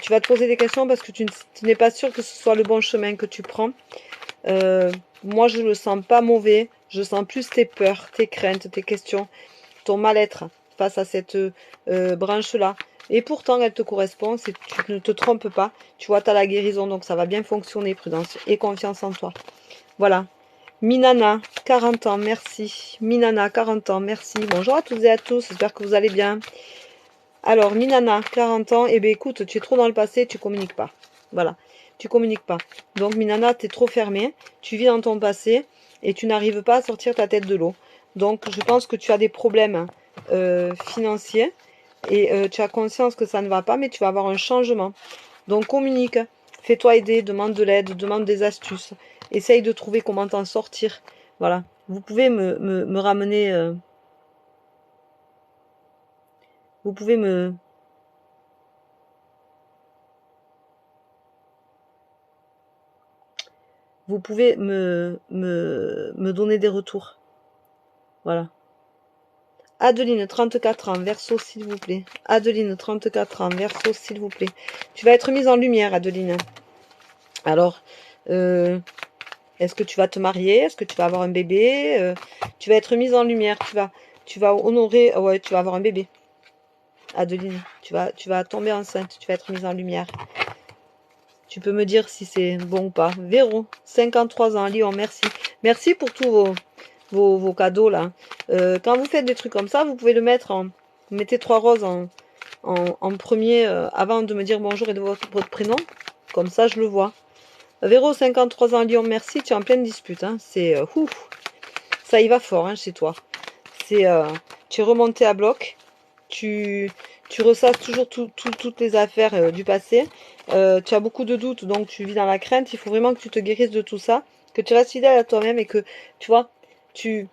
Tu vas te poser des questions parce que tu n'es pas sûr que ce soit le bon chemin que tu prends. Moi, je ne le sens pas mauvais. Je sens plus tes peurs, tes craintes, tes questions, ton mal-être face à cette branche-là. Et pourtant, elle te correspond. Tu ne te trompes pas. Tu vois, tu as la guérison, donc ça va bien fonctionner, Prudence. Et confiance en toi. Voilà. Minana, 40 ans, merci. Minana, 40 ans, merci. Bonjour à toutes et à tous. J'espère que vous allez bien. Alors, Minana, 40 ans, eh bien écoute, tu es trop dans le passé, tu communiques pas. Voilà, tu communiques pas. Donc, Minana, tu es trop fermée, tu vis dans ton passé et tu n'arrives pas à sortir ta tête de l'eau. Donc, je pense que tu as des problèmes financiers et tu as conscience que ça ne va pas, mais tu vas avoir un changement. Donc, communique, fais-toi aider, demande de l'aide, demande des astuces, essaye de trouver comment t'en sortir. Voilà, vous pouvez me ramener... vous pouvez me... Vous pouvez me donner des retours. Voilà. Adeline, 34 ans, Verseau, s'il vous plaît. Adeline, 34 ans, Verseau, s'il vous plaît. Tu vas être mise en lumière, Adeline. Alors, est-ce que tu vas te marier? Est-ce que tu vas avoir un bébé? Tu vas être mise en lumière. Tu vas honorer... Ouais, tu vas avoir un bébé. Adeline, tu vas tomber enceinte. Tu vas être mise en lumière. Tu peux me dire si c'est bon ou pas. Véro, 53 ans, Lyon, merci. Merci pour tous vos cadeaux là. Quand vous faites des trucs comme ça, vous pouvez le mettre en... Vous mettez 3 roses en premier avant de me dire bonjour et de votre prénom. Comme ça, je le vois. Véro, 53 ans, Lyon, merci. Tu es en pleine dispute. Hein. C'est... ça y va fort hein, chez toi. C'est... tu es remonté à bloc. Tu ressasses toujours toutes les affaires du passé. Tu as beaucoup de doutes, donc tu vis dans la crainte. Il faut vraiment que tu te guérisses de tout ça, que tu restes fidèle à toi-même et que, tu vois, il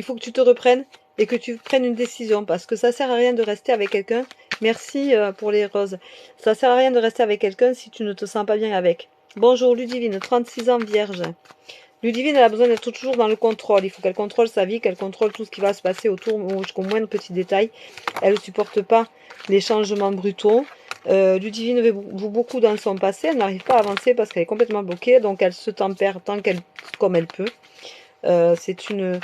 faut que tu te reprennes et que tu prennes une décision parce que ça sert à rien de rester avec quelqu'un. Merci pour les roses. Ça sert à rien de rester avec quelqu'un si tu ne te sens pas bien avec. Bonjour Ludivine, 36 ans, vierge. Ludivine, elle a besoin d'être toujours dans le contrôle. Il faut qu'elle contrôle sa vie, qu'elle contrôle tout ce qui va se passer autour, jusqu'au moindre petit détail. Elle ne supporte pas les changements brutaux. Ludivine veut beaucoup dans son passé. Elle n'arrive pas à avancer parce qu'elle est complètement bloquée. Donc, elle se tempère comme elle peut. C'est une...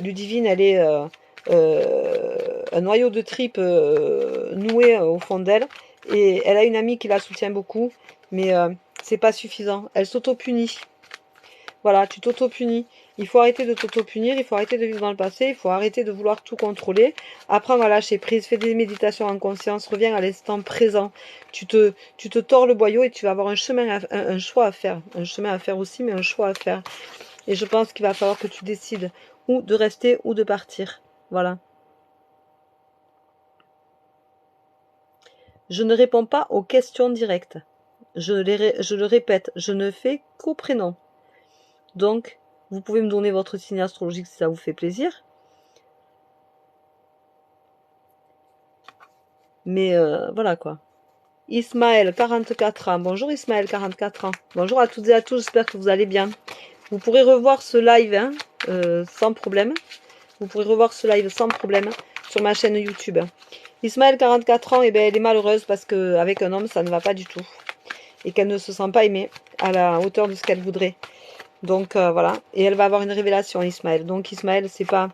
Ludivine, elle est un noyau de tripes noué au fond d'elle. Et elle a une amie qui la soutient beaucoup. Mais c'est pas suffisant. Elle s'auto-punit. Voilà, tu t'auto-punis. Il faut arrêter de t'auto-punir, il faut arrêter de vivre dans le passé, il faut arrêter de vouloir tout contrôler. Apprendre à lâcher prise, fais des méditations en conscience, reviens à l'instant présent. Tu te tords le boyau et tu vas avoir un chemin, un choix à faire. Un chemin à faire aussi, mais un choix à faire. Et je pense qu'il va falloir que tu décides ou de rester ou de partir. Voilà. Je ne réponds pas aux questions directes. Je le répète, je ne fais qu'au prénom. Donc, vous pouvez me donner votre signe astrologique si ça vous fait plaisir. Mais voilà quoi. Ismaël, 44 ans. Bonjour Ismaël, 44 ans. Bonjour à toutes et à tous, j'espère que vous allez bien. Vous pourrez revoir ce live hein, sans problème. Vous pourrez revoir ce live sans problème sur ma chaîne YouTube. Ismaël, 44 ans, et ben, elle est malheureuse parce qu'avec un homme, ça ne va pas du tout. Et qu'elle ne se sent pas aimée à la hauteur de ce qu'elle voudrait. Donc voilà. Et elle va avoir une révélation, Ismaël. Donc Ismaël, c'est pas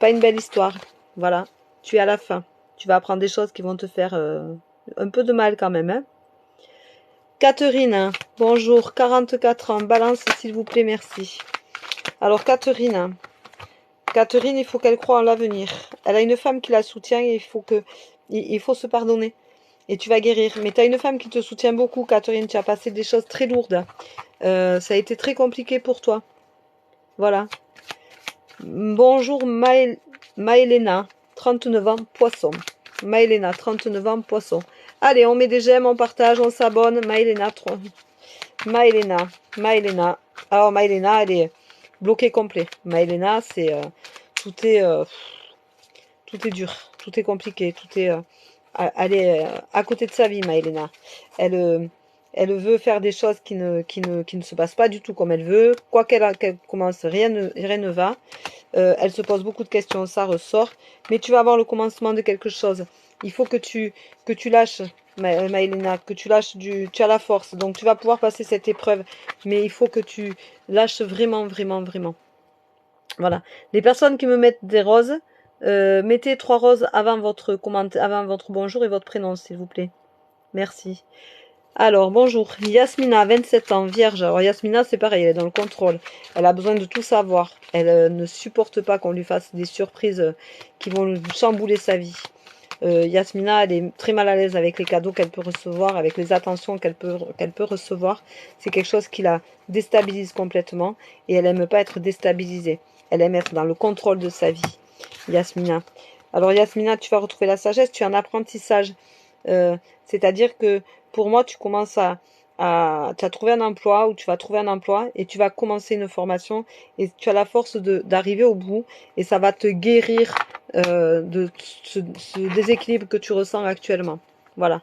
une belle histoire. Voilà. Tu es à la fin. Tu vas apprendre des choses qui vont te faire un peu de mal quand même. Hein. Catherine, Bonjour, 44 ans. Balance, s'il vous plaît, merci. Alors, Catherine. Catherine, il faut qu'elle croie en l'avenir. Elle a une femme qui la soutient et il faut se pardonner. Et tu vas guérir. Mais tu as une femme qui te soutient beaucoup, Catherine. Tu as passé des choses très lourdes. Ça a été très compliqué pour toi. Voilà. Bonjour, Maëlena, 39 ans, poisson. Maëlena, 39 ans, poisson. Allez, on met des j'aime, on partage, on s'abonne. Maëlena, 3. Maëlena. Alors, Maëlena, elle est bloquée complet. Maëlena, c'est... tout est dur, tout est compliqué, tout est... elle est à côté de sa vie, Maëlena. Elle veut faire des choses qui ne se passent pas du tout comme elle veut. Quoi qu'elle commence, rien ne va. Elle se pose beaucoup de questions, ça ressort. Mais tu vas avoir le commencement de quelque chose. Il faut que tu lâches, Maëlena, que tu lâches tu as la force. Donc tu vas pouvoir passer cette épreuve. Mais il faut que tu lâches vraiment, vraiment, vraiment. Voilà. Les personnes qui me mettent des roses, mettez 3 roses avant votre commentaire, avant votre bonjour et votre prénom, s'il vous plaît. Merci. Alors, bonjour. Yasmina, 27 ans, vierge. Alors, Yasmina, c'est pareil, elle est dans le contrôle. Elle a besoin de tout savoir. Elle ne supporte pas qu'on lui fasse des surprises qui vont lui chambouler sa vie. Yasmina, elle est très mal à l'aise avec les cadeaux qu'elle peut recevoir, avec les attentions qu'elle peut recevoir. C'est quelque chose qui la déstabilise complètement et elle n'aime pas être déstabilisée. Elle aime être dans le contrôle de sa vie, Yasmina. Alors Yasmina, tu vas retrouver la sagesse, tu es en apprentissage. C'est-à-dire que pour moi, tu commences tu as trouvé un emploi ou tu vas trouver un emploi et tu vas commencer une formation et tu as la force d'arriver au bout et ça va te guérir de ce déséquilibre que tu ressens actuellement. Voilà.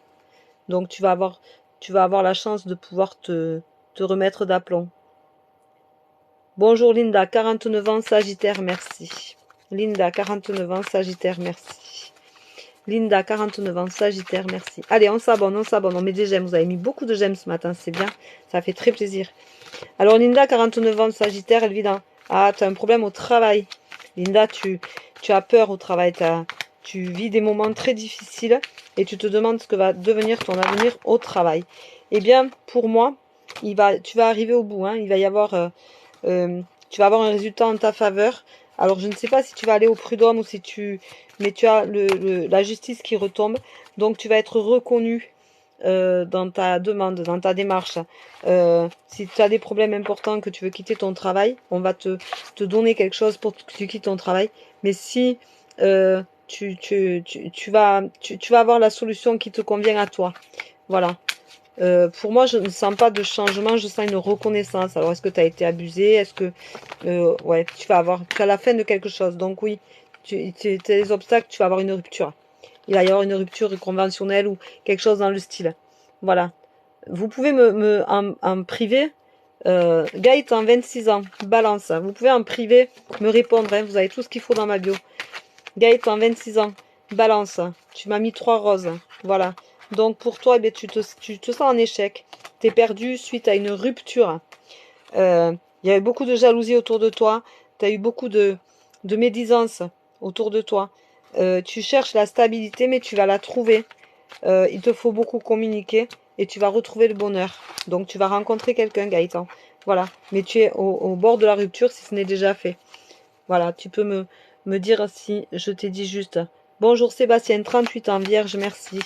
Donc tu vas avoir la chance de pouvoir te remettre d'aplomb. Bonjour Linda, 49 ans, Sagittaire, merci. Linda, 49 ans, Sagittaire, merci. Linda, 49 ans, Sagittaire, merci. Allez, on s'abonne, on met des j'aime. Vous avez mis beaucoup de j'aime ce matin, c'est bien. Ça fait très plaisir. Alors Linda, 49 ans, Sagittaire, elle vit dans... Ah, tu as un problème au travail. Linda, tu as peur au travail. Tu vis des moments très difficiles et tu te demandes ce que va devenir ton avenir au travail. Eh bien, pour moi, tu vas arriver au bout. Hein. Il va y avoir... tu vas avoir un résultat en ta faveur. Alors, je ne sais pas si tu vas aller au prud'homme ou si mais tu as la justice qui retombe. Donc, tu vas être reconnu dans ta demande, dans ta démarche. Si tu as des problèmes importants, que tu veux quitter ton travail, on va te donner quelque chose pour que tu quittes ton travail. Mais si tu vas avoir la solution qui te convient à toi. Voilà. Pour moi, je ne sens pas de changement, je sens une reconnaissance. Alors, est-ce que tu as été abusé? Est-ce que... ouais, tu as la fin de quelque chose. Donc oui, tu as des obstacles, tu vas avoir une rupture. Il va y avoir une rupture conventionnelle ou quelque chose dans le style. Voilà. Vous pouvez en privé, Gaëtan, 26 ans, balance. Vous pouvez en privé me répondre, hein, vous avez tout ce qu'il faut dans ma bio. Gaëtan, 26 ans, balance. Tu m'as mis 3 roses. Voilà. Donc pour toi, eh bien, tu te sens en échec. Tu es perdu suite à une rupture. Il y avait beaucoup de jalousie autour de toi. Tu as eu beaucoup de médisance autour de toi. Tu cherches la stabilité, mais tu vas la trouver. Il te faut beaucoup communiquer et tu vas retrouver le bonheur. Donc tu vas rencontrer quelqu'un, Gaëtan. Voilà. Mais tu es au bord de la rupture si ce n'est déjà fait. Voilà, tu peux me dire si je t'ai dit juste. Bonjour Sébastien, 38 ans, vierge, merci.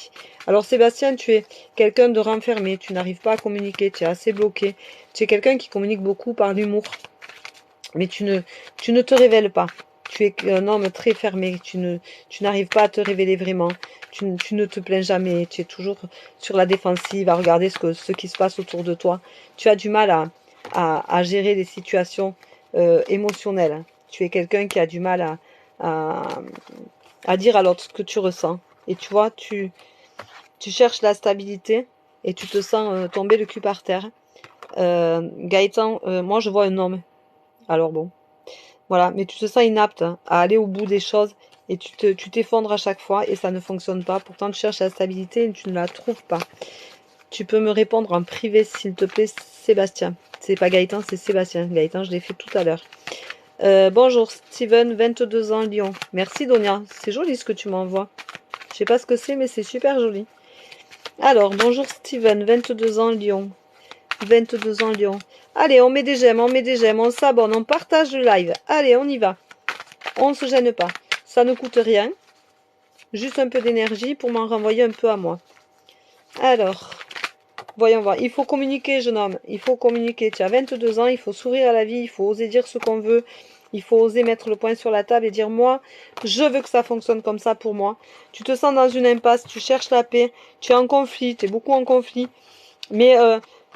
Alors Sébastien, tu es quelqu'un de renfermé, tu n'arrives pas à communiquer, tu es assez bloqué. Tu es quelqu'un qui communique beaucoup par l'humour, mais tu ne te révèles pas. Tu es un homme très fermé, tu n'arrives pas à te révéler vraiment. Tu ne te plains jamais, tu es toujours sur la défensive, à regarder ce qui se passe autour de toi. Tu as du mal à gérer les situations émotionnelles. Tu es quelqu'un qui a du mal à dire à l'autre ce que tu ressens. Et tu vois, tu cherches la stabilité et tu te sens tomber le cul par terre. Gaëtan, moi je vois un homme. Alors bon, voilà, mais tu te sens inapte à aller au bout des choses et tu t'effondres à chaque fois et ça ne fonctionne pas. Pourtant tu cherches la stabilité et tu ne la trouves pas. Tu peux me répondre en privé s'il te plaît, Sébastien. C'est pas Gaëtan, c'est Sébastien. Gaëtan, je l'ai fait tout à l'heure. Bonjour Steven, 22 ans, Lyon. Merci Donia, c'est joli ce que tu m'envoies. Je sais pas ce que c'est, mais c'est super joli. Alors, bonjour Steven, 22 ans, Lyon. 22 ans Lyon. Allez, on met des j'aime, on s'abonne, on partage le live. Allez, on y va. On ne se gêne pas. Ça ne coûte rien. Juste un peu d'énergie pour m'en renvoyer un peu à moi. Alors, voyons voir. Il faut communiquer, jeune homme. Il faut communiquer. Tu as 22 ans, il faut sourire à la vie, il faut oser dire ce qu'on veut. Il faut oser mettre le poing sur la table et dire, moi, je veux que ça fonctionne comme ça pour moi. Tu te sens dans une impasse, tu cherches la paix, tu es en conflit, tu es beaucoup en conflit. Mais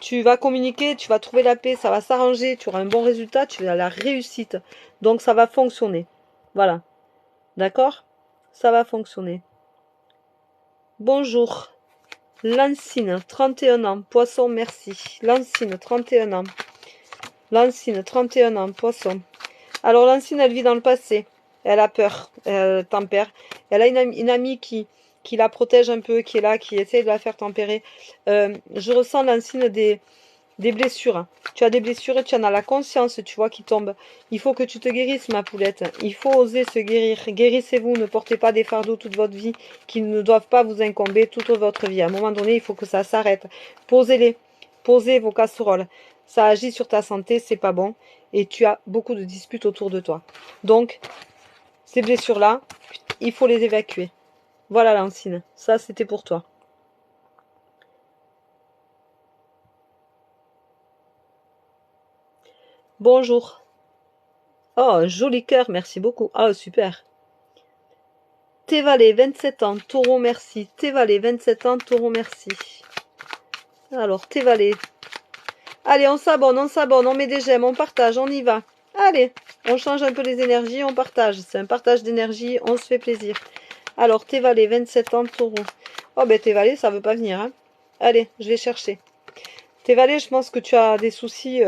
tu vas communiquer, tu vas trouver la paix, ça va s'arranger, tu auras un bon résultat, tu as la réussite. Donc ça va fonctionner. Voilà. D'accord? Ça va fonctionner. Bonjour. Lancine, 31 ans, poisson, merci. Lancine, 31 ans. Lancine, 31 ans, poisson. Alors Lancine, elle vit dans le passé. Elle a peur, elle tempère. Elle a une amie qui la protège un peu, qui est là, qui essaie de la faire tempérer. Je ressens, Lancine, des blessures. Tu as des blessures et tu en as la conscience, tu vois, qui tombe. Il faut que tu te guérisses, ma poulette. Il faut oser se guérir. Guérissez-vous, ne portez pas des fardeaux toute votre vie qui ne doivent pas vous incomber toute votre vie. À un moment donné, il faut que ça s'arrête. Posez-les. Posez vos casseroles. Ça agit sur ta santé, c'est pas bon. Et tu as beaucoup de disputes autour de toi. Donc, ces blessures-là, il faut les évacuer. Voilà, Lancine. Ça, c'était pour toi. Bonjour. Oh, joli cœur, merci beaucoup. Ah, super. Tévalé, 27 ans, taureau, merci. Tévalé, 27 ans, taureau, merci. Alors, Tévalé. Allez, on s'abonne, on met des j'aime, on partage, on y va. Allez, on change un peu les énergies, on partage. C'est un partage d'énergie, on se fait plaisir. Alors, Tévalé, 27 ans, taureau. Oh, ben Tévalé, ça veut pas venir, hein. Allez, je vais chercher. Tévalé, je pense que tu as des soucis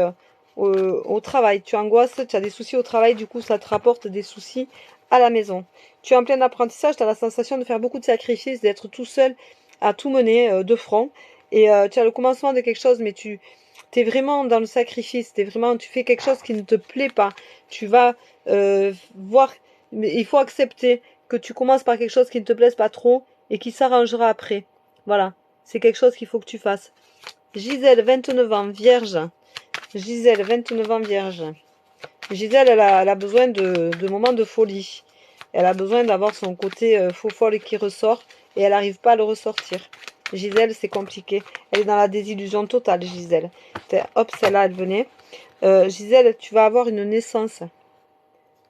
au travail. Tu angoisses, tu as des soucis au travail, du coup, ça te rapporte des soucis à la maison. Tu es en plein apprentissage, tu as la sensation de faire beaucoup de sacrifices, d'être tout seul à tout mener de front. Et tu as le commencement de quelque chose, mais tu es vraiment dans le sacrifice. Tu fais quelque chose qui ne te plaît pas. Tu vas voir, mais il faut accepter que tu commences par quelque chose qui ne te plaise pas trop et qui s'arrangera après. Voilà, c'est quelque chose qu'il faut que tu fasses. Gisèle, 29 ans, vierge. Gisèle, 29 ans, vierge. Gisèle, elle a besoin de moments de folie. Elle a besoin d'avoir son côté faux folle qui ressort et elle n'arrive pas à le ressortir. Gisèle, c'est compliqué. Elle est dans la désillusion totale, Gisèle. Hop, celle-là, elle venait. Gisèle, tu vas avoir une naissance.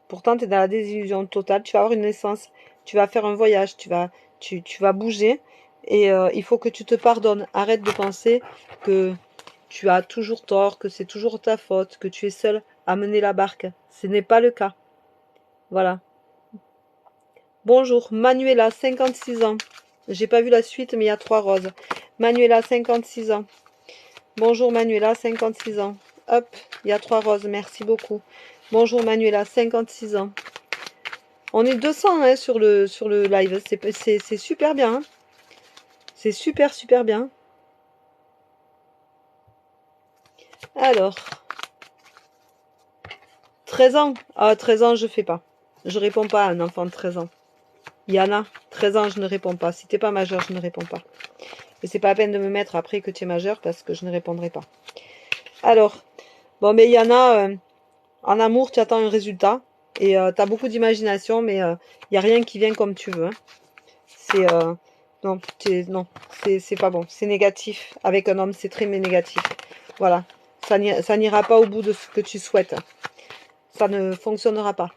Pourtant, tu es dans la désillusion totale. Tu vas avoir une naissance. Tu vas faire un voyage. Tu vas bouger. Et il faut que tu te pardonnes. Arrête de penser que tu as toujours tort, que c'est toujours ta faute, que tu es seule à mener la barque. Ce n'est pas le cas. Voilà. Bonjour, Manuela, 56 ans. J'ai pas vu la suite, mais il y a 3 roses. Manuela, 56 ans. Bonjour Manuela, 56 ans. Hop, il y a 3 roses, merci beaucoup. Bonjour Manuela, 56 ans. On est 200 hein, sur le live, c'est super bien. Hein. C'est super, super bien. Alors, 13 ans. Ah, 13 ans, je fais pas. Je réponds pas à un enfant de 13 ans. Yana, 13 ans, je ne réponds pas. Si t'es pas majeur, je ne réponds pas. Et c'est pas la peine de me mettre après que tu es majeur parce que je ne répondrai pas. Alors, bon, mais Yana, en amour, tu attends un résultat. Et tu as beaucoup d'imagination, mais il n'y a rien qui vient comme tu veux. Hein. C'est non, c'est pas bon. C'est négatif. Avec un homme, c'est très négatif. Voilà. Ça n'ira pas au bout de ce que tu souhaites. Ça ne fonctionnera pas.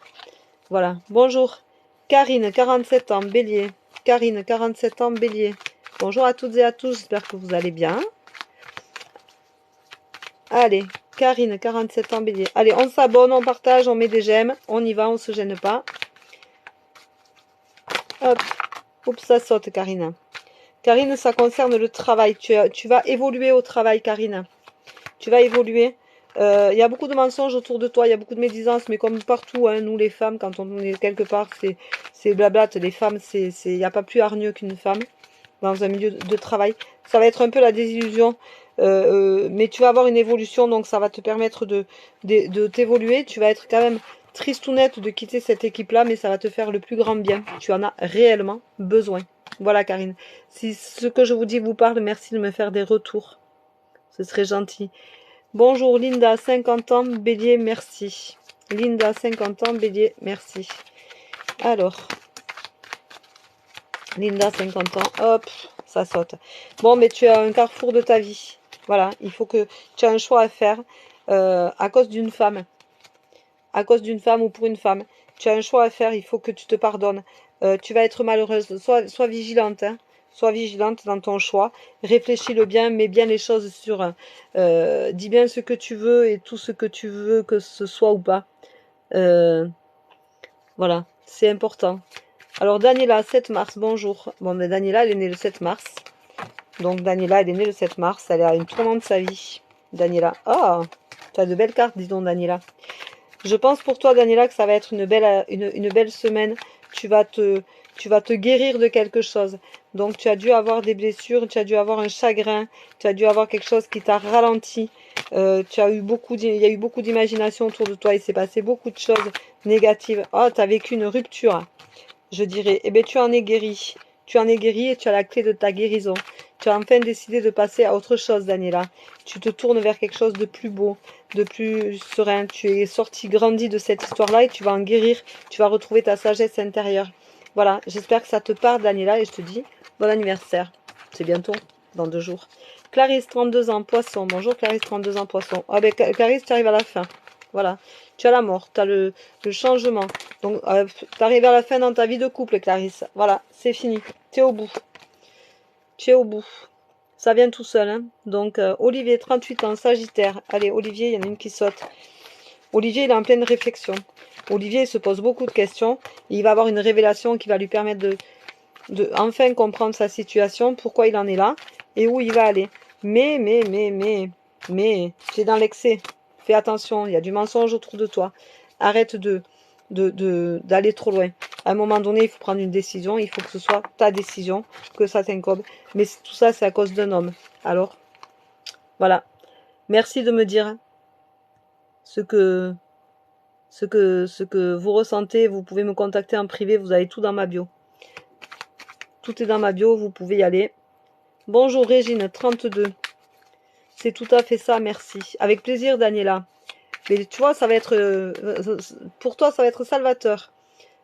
Voilà. Bonjour. Karine, 47 ans, bélier. Karine, 47 ans, bélier. Bonjour à toutes et à tous, j'espère que vous allez bien. Allez, Karine, 47 ans, bélier. Allez, on s'abonne, on partage, on met des j'aime. On y va, on se gêne pas. Hop. Oups, ça saute, Karine. Karine, ça concerne le travail. Tu vas évoluer au travail, Karine. Tu vas évoluer. Il y a beaucoup de mensonges autour de toi, il y a beaucoup de médisances, mais comme partout, hein, nous les femmes, quand on est quelque part, c'est blabla. Les femmes, il n'y a pas plus hargneux qu'une femme dans un milieu de travail. Ça va être un peu la désillusion, mais tu vas avoir une évolution, donc ça va te permettre de t'évoluer. Tu vas être quand même triste ou nette de quitter cette équipe-là, mais ça va te faire le plus grand bien. Tu en as réellement besoin. Voilà, Karine. Si ce que je vous dis vous parle, merci de me faire des retours. Ce serait gentil. Bonjour Linda, 50 ans, bélier, merci. Linda, 50 ans, bélier, merci. Alors, Linda, 50 ans, hop, ça saute. Bon, mais tu as un carrefour de ta vie. Voilà, il faut que tu as un choix à faire à cause d'une femme. À cause d'une femme ou pour une femme. Tu as un choix à faire, il faut que tu te pardonnes. Tu vas être malheureuse. Sois vigilante, hein. Sois vigilante dans ton choix. Réfléchis-le bien, mets bien les choses sur... dis bien ce que tu veux et tout ce que tu veux que ce soit ou pas. Voilà, c'est important. Alors Daniela, 7 mars, bonjour. Bon, mais Daniela, elle est née le 7 mars. Donc Daniela, elle est née le 7 mars. Elle a une tournant de sa vie. Daniela. Ah, tu as de belles cartes, dis donc, Daniela. Je pense pour toi, Daniela, que ça va être une belle semaine. Tu vas te guérir de quelque chose. Donc, tu as dû avoir des blessures, tu as dû avoir un chagrin, tu as dû avoir quelque chose qui t'a ralenti. Il y a eu beaucoup d'imagination autour de toi. Il s'est passé beaucoup de choses négatives. Oh, tu as vécu une rupture, je dirais. Eh bien, tu en es guéri. Tu en es guéri et tu as la clé de ta guérison. Tu as enfin décidé de passer à autre chose, Daniela. Tu te tournes vers quelque chose de plus beau, de plus serein. Tu es sorti, grandi de cette histoire-là et tu vas en guérir. Tu vas retrouver ta sagesse intérieure. Voilà, j'espère que ça te parle, Daniela, et je te dis bon anniversaire. C'est bientôt, dans 2 jours. Clarisse, 32 ans, poisson. Bonjour Clarisse, 32 ans, poisson. Ah ben Clarisse, tu arrives à la fin. Voilà, tu as la mort, tu as le changement. Donc, tu arrives à la fin dans ta vie de couple, Clarisse. Voilà, c'est fini. Tu es au bout. Tu es au bout. Ça vient tout seul. Hein. Donc, Olivier, 38 ans, Sagittaire. Allez, Olivier, il y en a une qui saute. Olivier, il est en pleine réflexion. Olivier, il se pose beaucoup de questions. Il va avoir une révélation qui va lui permettre de enfin comprendre sa situation, pourquoi il en est là et où il va aller. Mais, tu es dans l'excès. Fais attention, il y a du mensonge autour de toi. Arrête d'aller trop loin. À un moment donné, il faut prendre une décision. Il faut que ce soit ta décision, que ça t'incombe. Mais tout ça, c'est à cause d'un homme. Alors, voilà. Merci de me dire ce que vous ressentez. Vous pouvez me contacter en privé. Vous avez tout dans ma bio. Tout est dans ma bio. Vous pouvez y aller. Bonjour Régine, 32. C'est tout à fait ça, merci. Avec plaisir, Daniela. Mais tu vois, ça va être... pour toi, ça va être salvateur.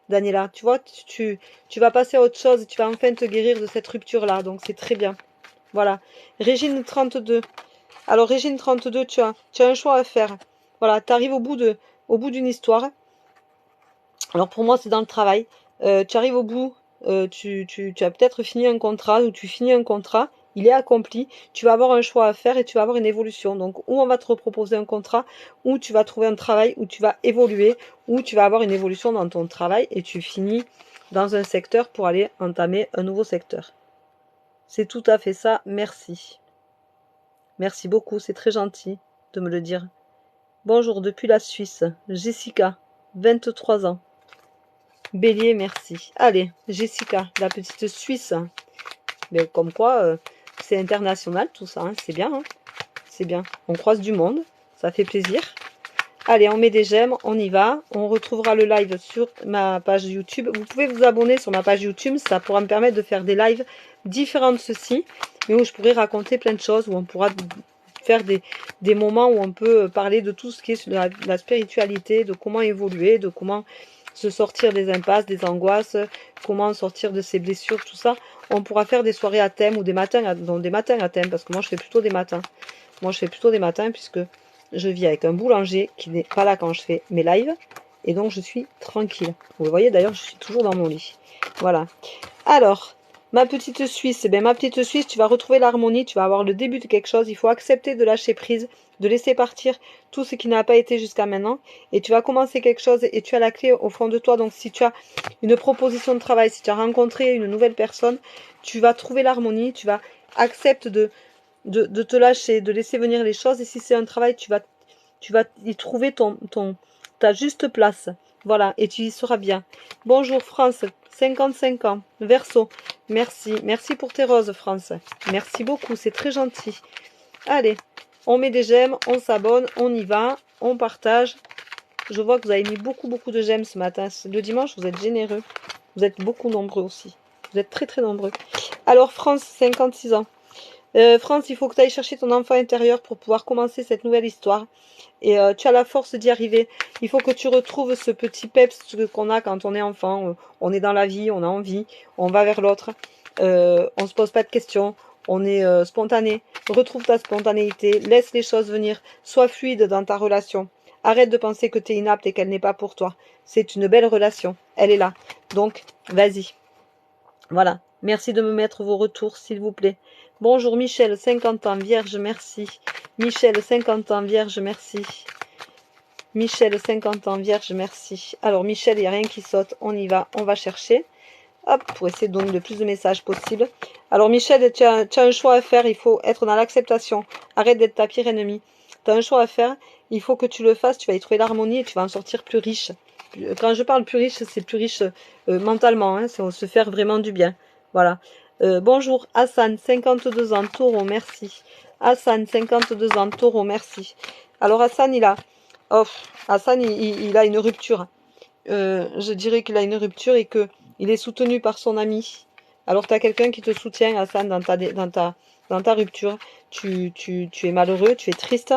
Daniela, tu vois, tu vas passer à autre chose, tu vas enfin te guérir de cette rupture-là, donc c'est très bien. Voilà. Régine 32. Alors Régine 32, tu as un choix à faire. Voilà, tu arrives au bout d'une histoire. Alors pour moi, c'est dans le travail. Tu arrives au bout, tu as peut-être fini un contrat, ou tu finis un contrat, il est accompli, tu vas avoir un choix à faire et tu vas avoir une évolution. Donc, ou on va te proposer un contrat, ou tu vas trouver un travail où tu vas évoluer, ou tu vas avoir une évolution dans ton travail et tu finis dans un secteur pour aller entamer un nouveau secteur. C'est tout à fait ça, merci. Merci beaucoup, c'est très gentil de me le dire. Bonjour, depuis la Suisse, Jessica, 23 ans. Bélier, merci. Allez, Jessica, la petite Suisse. Mais comme quoi, c'est international tout ça, hein. C'est bien, hein. C'est bien. On croise du monde, ça fait plaisir. Allez, on met des j'aime, on y va. On retrouvera le live sur ma page YouTube. Vous pouvez vous abonner sur ma page YouTube, ça pourra me permettre de faire des lives différents de ceci, mais où je pourrai raconter plein de choses, où on pourra faire des moments où on peut parler de tout ce qui est la spiritualité, de comment évoluer, de comment se sortir des impasses, des angoisses, comment sortir de ses blessures, tout ça. On pourra faire des soirées à thème ou des matins à thème, parce que moi je fais plutôt des matins. Moi je fais plutôt des matins puisque je vis avec un boulanger qui n'est pas là quand je fais mes lives. Et donc je suis tranquille. Vous le voyez d'ailleurs, je suis toujours dans mon lit. Voilà. Alors, ma petite Suisse, ma petite Suisse, tu vas retrouver l'harmonie, tu vas avoir le début de quelque chose. Il faut accepter de lâcher prise, de laisser partir tout ce qui n'a pas été jusqu'à maintenant. Et tu vas commencer quelque chose et tu as la clé au fond de toi. Donc si tu as une proposition de travail, si tu as rencontré une nouvelle personne, tu vas trouver l'harmonie, tu vas accepter de te lâcher, de laisser venir les choses. Et si c'est un travail, tu vas y trouver ta juste place. Voilà, et tu y seras bien. Bonjour France, 55 ans, Verseau. Merci, merci pour tes roses France. Merci beaucoup, c'est très gentil. Allez, on met des j'aime, on s'abonne, on y va, on partage. Je vois que vous avez mis beaucoup de j'aime ce matin. Le dimanche, vous êtes généreux. Vous êtes beaucoup nombreux aussi. Vous êtes très nombreux. Alors France, 56 ans. France, il faut que tu ailles chercher ton enfant intérieur pour pouvoir commencer cette nouvelle histoire. Et tu as la force d'y arriver. Il faut que tu retrouves ce petit peps qu'on a quand on est enfant. On est dans la vie, on a envie, on va vers l'autre. On se pose pas de questions. On est spontané. Retrouve ta spontanéité. Laisse les choses venir. Sois fluide dans ta relation. Arrête de penser que tu es inapte et qu'elle n'est pas pour toi. C'est une belle relation. Elle est là. Donc, vas-y. Voilà. Merci de me mettre vos retours, s'il vous plaît. Bonjour Michel, 50 ans, vierge, merci. Michel, 50 ans, vierge, merci. Michel, 50 ans, vierge, merci. Alors Michel, il n'y a rien qui saute, on y va, on va chercher. Hop, pour essayer de donner le plus de messages possible. Alors Michel, tu as un choix à faire, il faut être dans l'acceptation. Arrête d'être ta pire ennemie. Tu as un choix à faire, il faut que tu le fasses, tu vas y trouver l'harmonie et tu vas en sortir plus riche. Quand je parle plus riche, c'est plus riche mentalement, hein, c'est se faire vraiment du bien. Voilà. Bonjour Hassan, 52 ans, taureau, merci. Hassan, 52 ans, taureau, merci. Alors Hassan, Hassan, il a une rupture. Je dirais qu'il a une rupture et que il est soutenu par son ami. Alors tu as quelqu'un qui te soutient, Hassan, dans ta rupture. Tu es malheureux, tu es triste,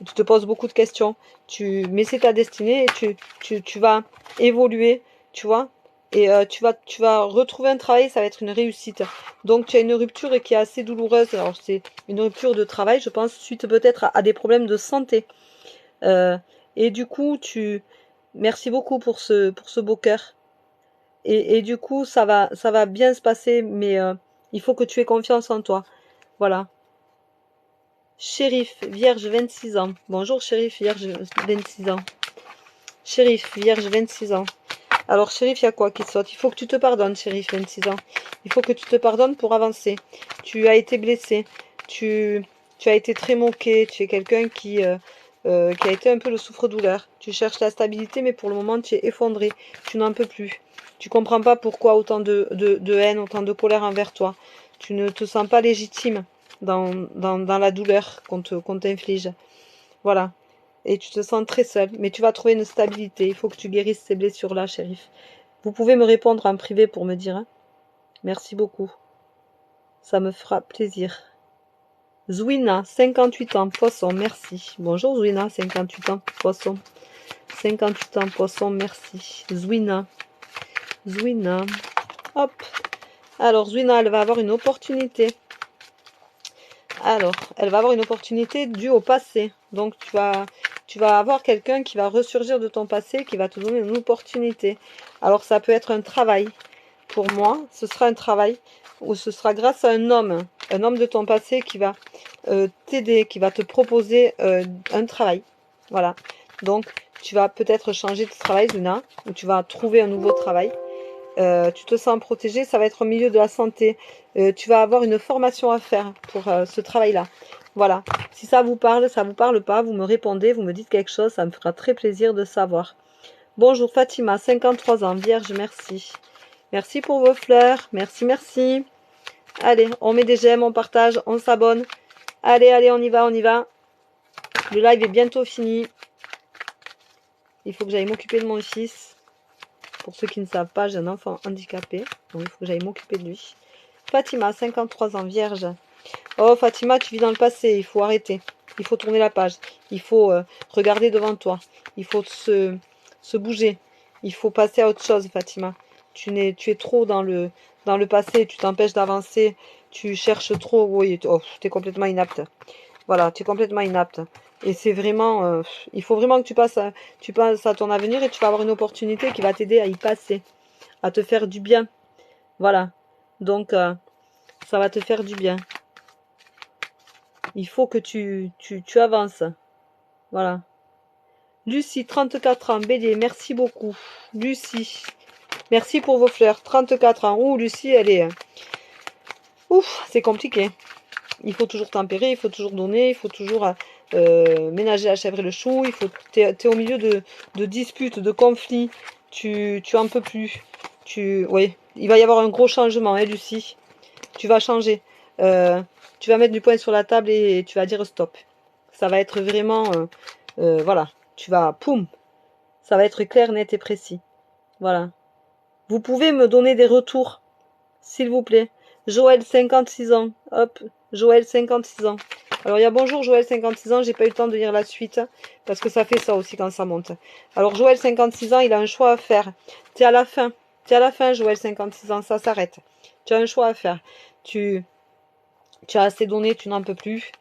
tu te poses beaucoup de questions. Mais c'est ta destinée et tu vas évoluer, tu vois. Et tu vas retrouver un travail, ça va être une réussite. Donc tu as une rupture qui est assez douloureuse. Alors c'est une rupture de travail, je pense, suite peut-être à des problèmes de santé. Et du coup, merci beaucoup pour ce beau cœur. Et du coup, ça va bien se passer, mais il faut que tu aies confiance en toi. Voilà. Shérif, vierge, 26 ans. Bonjour, Shérif, vierge, 26 ans. Shérif, vierge, 26 ans. Alors, Shérif, il y a quoi qui saute? Il faut que tu te pardonnes, Shérif, 26 ans. Il faut que tu te pardonnes pour avancer. Tu as été blessé. Tu as été très moqué. Tu es quelqu'un qui a été un peu le souffre-douleur. Tu cherches la stabilité, mais pour le moment, tu es effondré. Tu n'en peux plus. Tu comprends pas pourquoi autant de haine, autant de colère envers toi. Tu ne te sens pas légitime dans la douleur qu'on t'inflige. Voilà. Et tu te sens très seul. Mais tu vas trouver une stabilité. Il faut que tu guérisses ces blessures-là, shérif. Vous pouvez me répondre en privé pour me dire. Hein. Merci beaucoup. Ça me fera plaisir. Zouina, 58 ans, poisson, merci. Bonjour Zouina, 58 ans, poisson. 58 ans, poisson, merci. Zouina. Zouina. Hop. Alors, Zouina, elle va avoir une opportunité. Alors, elle va avoir une opportunité due au passé. Donc, tu vas avoir quelqu'un qui va ressurgir de ton passé, qui va te donner une opportunité. Alors, ça peut être un travail. Pour moi, ce sera un travail ou ce sera grâce à un homme de ton passé qui va t'aider, qui va te proposer un travail. Voilà. Donc, tu vas peut-être changer de travail, Zuna, ou tu vas trouver un nouveau travail. Tu te sens protégé, ça va être au milieu de la santé. Tu vas avoir une formation à faire pour ce travail-là. Voilà. Si ça vous parle pas, vous me répondez, vous me dites quelque chose, ça me fera très plaisir de savoir. Bonjour Fatima, 53 ans, vierge, merci. Merci pour vos fleurs, merci, merci. Allez, on met des j'aime, on partage, on s'abonne. Allez, allez, on y va, on y va. Le live est bientôt fini. Il faut que j'aille m'occuper de mon fils. Pour ceux qui ne savent pas, j'ai un enfant handicapé. Donc il faut que j'aille m'occuper de lui. Fatima, 53 ans, vierge. Oh Fatima, tu vis dans le passé, il faut arrêter. Il faut tourner la page. Il faut regarder devant toi. Il faut se bouger. Il faut passer à autre chose, Fatima. Tu es trop dans le passé, tu t'empêches d'avancer. Tu cherches trop. Oui, tu es complètement inapte. Voilà, tu es complètement inapte. Et c'est vraiment, il faut vraiment que tu passes à ton avenir et tu vas avoir une opportunité qui va t'aider à y passer, à te faire du bien. Voilà. Donc, ça va te faire du bien. Il faut que tu avances. Voilà. Lucie, 34 ans, bélier, merci beaucoup. Lucie, merci pour vos fleurs. 34 ans. Ouh, Lucie, elle est... Ouf, c'est compliqué. Il faut toujours tempérer, il faut toujours donner, il faut toujours ménager la chèvre et le chou. T'es au milieu de disputes, de conflits. Tu en peux plus. Oui, il va y avoir un gros changement, hein, Lucie. Tu vas changer. Tu vas mettre du poing sur la table et tu vas dire stop. Ça va être vraiment, voilà. Tu vas, poum. Ça va être clair, net et précis. Voilà. Vous pouvez me donner des retours, s'il vous plaît. Joël, 56 ans. Hop. Joël, 56 ans. Alors, il y a bonjour Joël, 56 ans. J'ai pas eu le temps de lire la suite. Parce que ça fait ça aussi quand ça monte. Alors, Joël, 56 ans, il a un choix à faire. T'es à la fin. T'es à la fin, Joël, 56 ans. Ça s'arrête. Tu as un choix à faire. Tu as assez donné, tu n'en peux plus.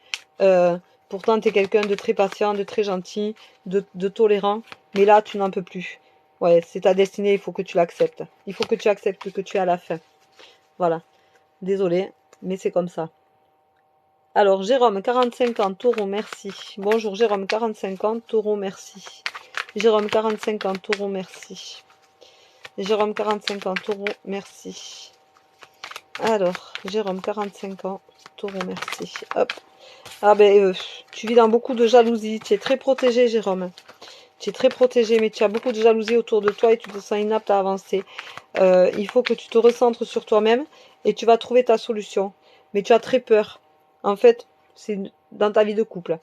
Pourtant, tu es quelqu'un de très patient, de très gentil, de tolérant. Mais là, tu n'en peux plus. Ouais, c'est ta destinée, il faut que tu l'acceptes. Il faut que tu acceptes que tu es à la fin. Voilà. Désolée, mais c'est comme ça. Alors, Jérôme, 45 ans, taureau, merci. Bonjour, Jérôme, 45 ans, taureau, merci. Jérôme, 45 ans, taureau, merci. Jérôme, 45 ans, taureau, merci. Alors, Jérôme, 45 ans, taureau, merci. Hop. Ah ben, tu vis dans beaucoup de jalousie. Tu es très protégé, Jérôme. Tu es très protégé, mais tu as beaucoup de jalousie autour de toi et tu te sens inapte à avancer. Il faut que tu te recentres sur toi-même et tu vas trouver ta solution. Mais tu as très peur. En fait, c'est dans ta vie de couple.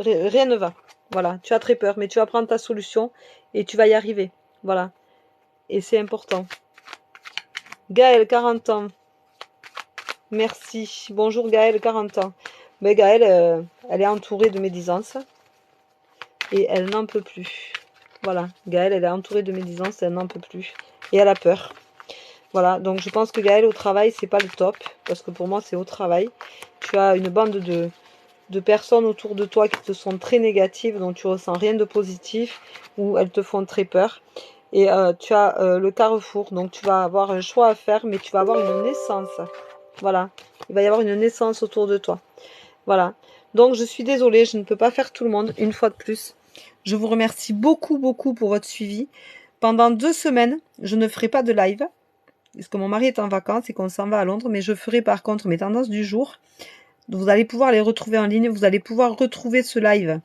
Rien ne va. Voilà, tu as très peur, mais tu vas prendre ta solution et tu vas y arriver. Voilà. Et c'est important. Gaël, 40 ans. Merci. Bonjour Gaël, 40 ans. Mais Gaël, elle est entourée de médisance et elle n'en peut plus. Voilà, Gaël, elle est entourée de médisance et elle n'en peut plus. Et elle a peur. Voilà, donc je pense que Gaël, au travail, c'est pas le top. Parce que pour moi, c'est au travail. Tu as une bande de personnes autour de toi qui te sont très négatives, dont tu ressens rien de positif, ou elles te font très peur. Et tu as le carrefour, donc tu vas avoir un choix à faire, mais tu vas avoir une naissance. Voilà, il va y avoir une naissance autour de toi. Voilà, donc je suis désolée, je ne peux pas faire tout le monde, une fois de plus. Je vous remercie beaucoup, beaucoup pour votre suivi. Pendant 2 semaines, je ne ferai pas de live, parce que mon mari est en vacances et qu'on s'en va à Londres, mais je ferai par contre mes tendances du jour. Vous allez pouvoir les retrouver en ligne, vous allez pouvoir retrouver ce live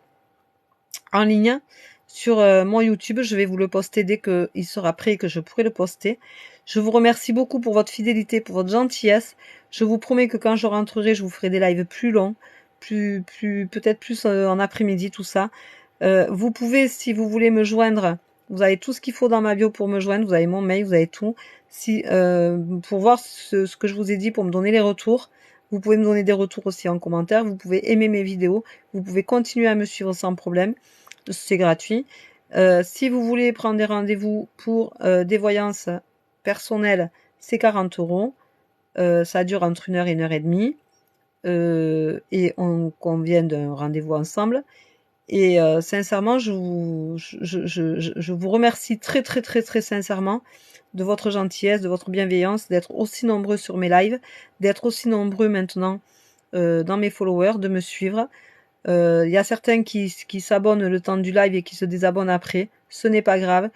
en ligne sur mon YouTube. Je vais vous le poster dès qu'il sera prêt et que je pourrai le poster. Je vous remercie beaucoup pour votre fidélité, pour votre gentillesse. Je vous promets que quand je rentrerai, je vous ferai des lives plus longs, peut-être plus en après-midi, tout ça. Vous pouvez, si vous voulez me joindre, vous avez tout ce qu'il faut dans ma bio pour me joindre. Vous avez mon mail, vous avez tout. Pour voir ce que je vous ai dit, pour me donner les retours. Vous pouvez me donner des retours aussi en commentaire. Vous pouvez aimer mes vidéos. Vous pouvez continuer à me suivre sans problème. C'est gratuit. Si vous voulez prendre des rendez-vous pour des voyances personnelles, c'est 40 €. Ça dure entre 1 heure et 1 heure et demie. Et on convient d'un rendez-vous ensemble. Et sincèrement, je vous remercie très, très, très, très sincèrement de votre gentillesse, de votre bienveillance, d'être aussi nombreux sur mes lives, d'être aussi nombreux maintenant dans mes followers, de me suivre. Il y a certains qui s'abonnent le temps du live et qui se désabonnent après. Ce n'est pas grave.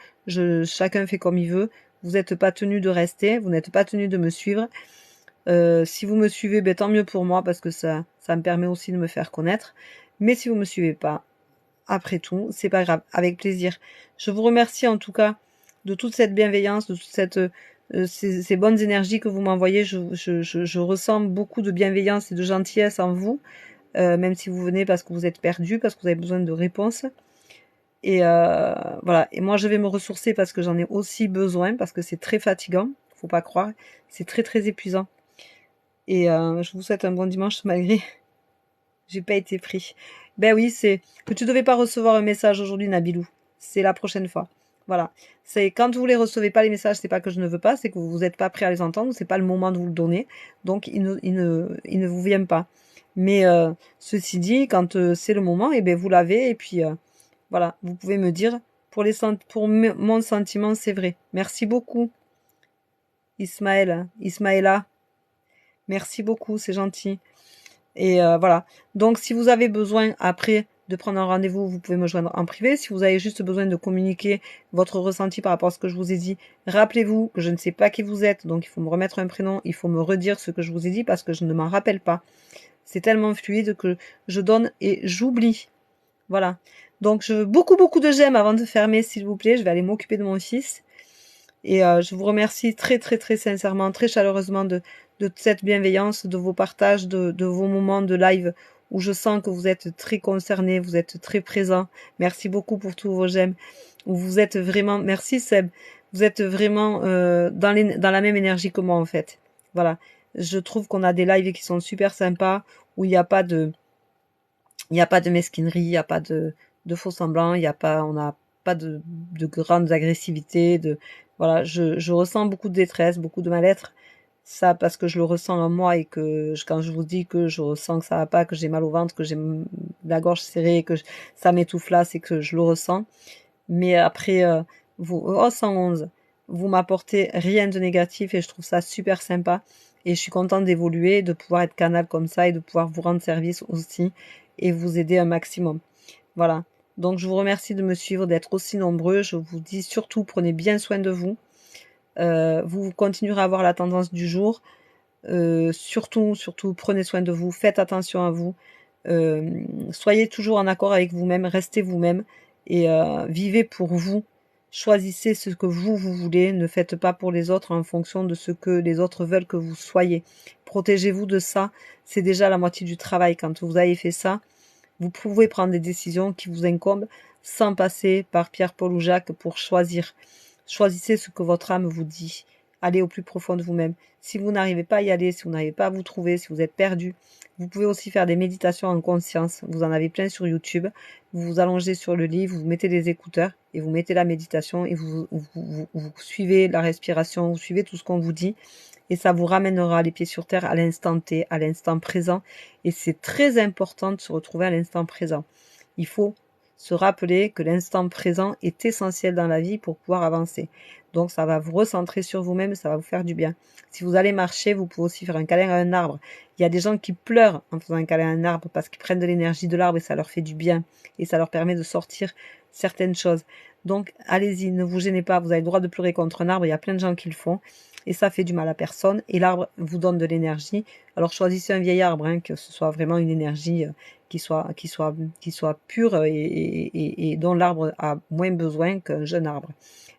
Chacun fait comme il veut. Vous n'êtes pas tenu de rester. Vous n'êtes pas tenu de me suivre. Si vous me suivez, ben, tant mieux pour moi parce que ça me permet aussi de me faire connaître. Mais si vous me suivez pas, après tout, c'est pas grave. Avec plaisir. Je vous remercie en tout cas de toute cette bienveillance, de toute ces bonnes énergies que vous m'envoyez. Je ressens beaucoup de bienveillance et de gentillesse en vous. Même si vous venez parce que vous êtes perdu, parce que vous avez besoin de réponses. Et voilà. Et moi, je vais me ressourcer parce que j'en ai aussi besoin, parce que c'est très fatigant. Faut pas croire. C'est très, très épuisant. Et je vous souhaite un bon dimanche malgré j'ai pas été pris. Ben oui, c'est que tu devais pas recevoir un message aujourd'hui, Nabilou. C'est la prochaine fois. Voilà. C'est quand vous les recevez pas les messages, c'est pas que je ne veux pas, c'est que vous n'êtes pas prêt à les entendre, c'est pas le moment de vous le donner. Donc il ne vous vient pas. Mais ceci dit, quand c'est le moment, et ben vous l'avez et puis voilà, vous pouvez me dire pour mon sentiment, c'est vrai. Merci beaucoup, Ismaëla. Merci beaucoup, c'est gentil. Et voilà. Donc, si vous avez besoin après de prendre un rendez-vous, vous pouvez me joindre en privé. Si vous avez juste besoin de communiquer votre ressenti par rapport à ce que je vous ai dit, rappelez-vous que je ne sais pas qui vous êtes, donc il faut me remettre un prénom, il faut me redire ce que je vous ai dit parce que je ne m'en rappelle pas. C'est tellement fluide que je donne et j'oublie. Voilà. Donc, je veux beaucoup, beaucoup de j'aime avant de fermer, s'il vous plaît. Je vais aller m'occuper de mon fils. Et je vous remercie très, très, très sincèrement, très chaleureusement de cette bienveillance, de vos partages, de vos moments de live où je sens que vous êtes très concernés, vous êtes très présents. Merci beaucoup pour tous vos j'aime. Où vous êtes vraiment, merci Seb, vous êtes vraiment dans la même énergie que moi en fait. Voilà. Je trouve qu'on a des lives qui sont super sympas, où il n'y a pas de mesquinerie, il n'y a pas de faux semblants, il y a pas, on n'a pas de grandes agressivités, voilà, je ressens beaucoup de détresse, beaucoup de mal-être. Ça, parce que je le ressens en moi et que quand je vous dis que je ressens que ça va pas, que j'ai mal au ventre, que j'ai la gorge serrée, que ça m'étouffe là, c'est que je le ressens. Mais après, vous, 111, vous m'apportez rien de négatif et je trouve ça super sympa. Et je suis contente d'évoluer, de pouvoir être canal comme ça et de pouvoir vous rendre service aussi et vous aider un maximum. Voilà. Donc je vous remercie de me suivre, d'être aussi nombreux. Je vous dis surtout, prenez bien soin de vous. Vous continuerez à avoir la tendance du jour. Surtout, prenez soin de vous, faites attention à vous. Soyez toujours en accord avec vous-même, restez vous-même et vivez pour vous. Choisissez ce que vous voulez, ne faites pas pour les autres en fonction de ce que les autres veulent que vous soyez. Protégez-vous de ça, c'est déjà la moitié du travail. Quand vous avez fait ça, vous pouvez prendre des décisions qui vous incombent sans passer par Pierre, Paul ou Jacques pour choisir. Choisissez ce que votre âme vous dit. Allez au plus profond de vous-même. Si vous n'arrivez pas à y aller, si vous n'arrivez pas à vous trouver, si vous êtes perdu, vous pouvez aussi faire des méditations en conscience. Vous en avez plein sur YouTube. Vous vous allongez sur le lit, vous mettez des écouteurs et vous mettez la méditation et vous suivez la respiration, vous suivez tout ce qu'on vous dit et ça vous ramènera les pieds sur terre à l'instant T, à l'instant présent. Et c'est très important de se retrouver à l'instant présent. Il faut se rappeler que l'instant présent est essentiel dans la vie pour pouvoir avancer. Donc ça va vous recentrer sur vous-même, ça va vous faire du bien. Si vous allez marcher, vous pouvez aussi faire un câlin à un arbre. Il y a des gens qui pleurent en faisant un câlin à un arbre parce qu'ils prennent de l'énergie de l'arbre et ça leur fait du bien. Et ça leur permet de sortir certaines choses. Donc allez-y, ne vous gênez pas, vous avez le droit de pleurer contre un arbre, il y a plein de gens qui le font. Et ça fait du mal à personne. Et l'arbre vous donne de l'énergie. Alors choisissez un vieil arbre, hein, que ce soit vraiment une énergie qui soit pure et dont l'arbre a moins besoin qu'un jeune arbre.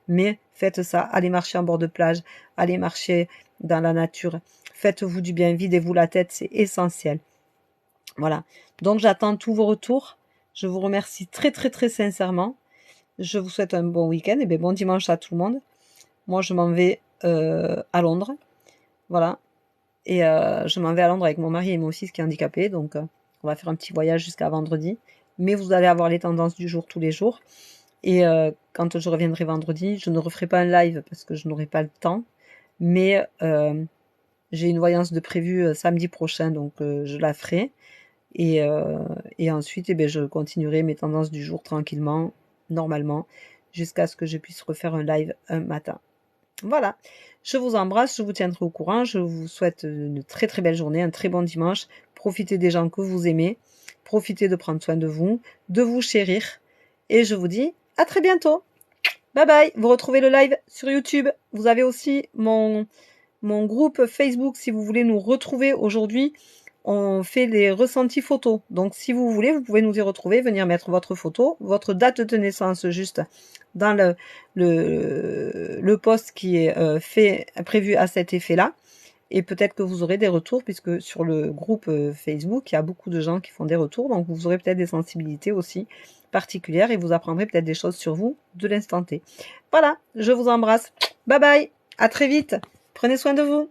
Mais faites ça, allez marcher en bord de plage, allez marcher dans la nature, faites-vous du bien, videz-vous la tête, c'est essentiel. Voilà. Donc j'attends tous vos retours. Je vous remercie très très très sincèrement. Je vous souhaite un bon week-end et bien bon dimanche à tout le monde. Moi je m'en vais à Londres. Voilà. Et je m'en vais à Londres avec mon mari et mon fils qui est handicapé. Donc on va faire un petit voyage jusqu'à vendredi. Mais vous allez avoir les tendances du jour tous les jours. Et quand je reviendrai vendredi, je ne referai pas un live parce que je n'aurai pas le temps. Mais j'ai une voyance de prévue samedi prochain, donc je la ferai. Et ensuite, eh bien, je continuerai mes tendances du jour tranquillement, normalement, jusqu'à ce que je puisse refaire un live un matin. Voilà, je vous embrasse, je vous tiendrai au courant, je vous souhaite une très très belle journée, un très bon dimanche. Profitez des gens que vous aimez, profitez de prendre soin de vous chérir. Et je vous dis à très bientôt. Bye bye. Vous retrouvez le live sur YouTube. Vous avez aussi mon groupe Facebook si vous voulez nous retrouver aujourd'hui. On fait les ressentis photos. Donc si vous voulez, vous pouvez nous y retrouver, venir mettre votre photo, votre date de naissance juste dans le post qui est prévu à cet effet-là. Et peut-être que vous aurez des retours, puisque sur le groupe Facebook, il y a beaucoup de gens qui font des retours, donc vous aurez peut-être des sensibilités aussi particulières et vous apprendrez peut-être des choses sur vous de l'instant T. Voilà, je vous embrasse. Bye bye, à très vite. Prenez soin de vous.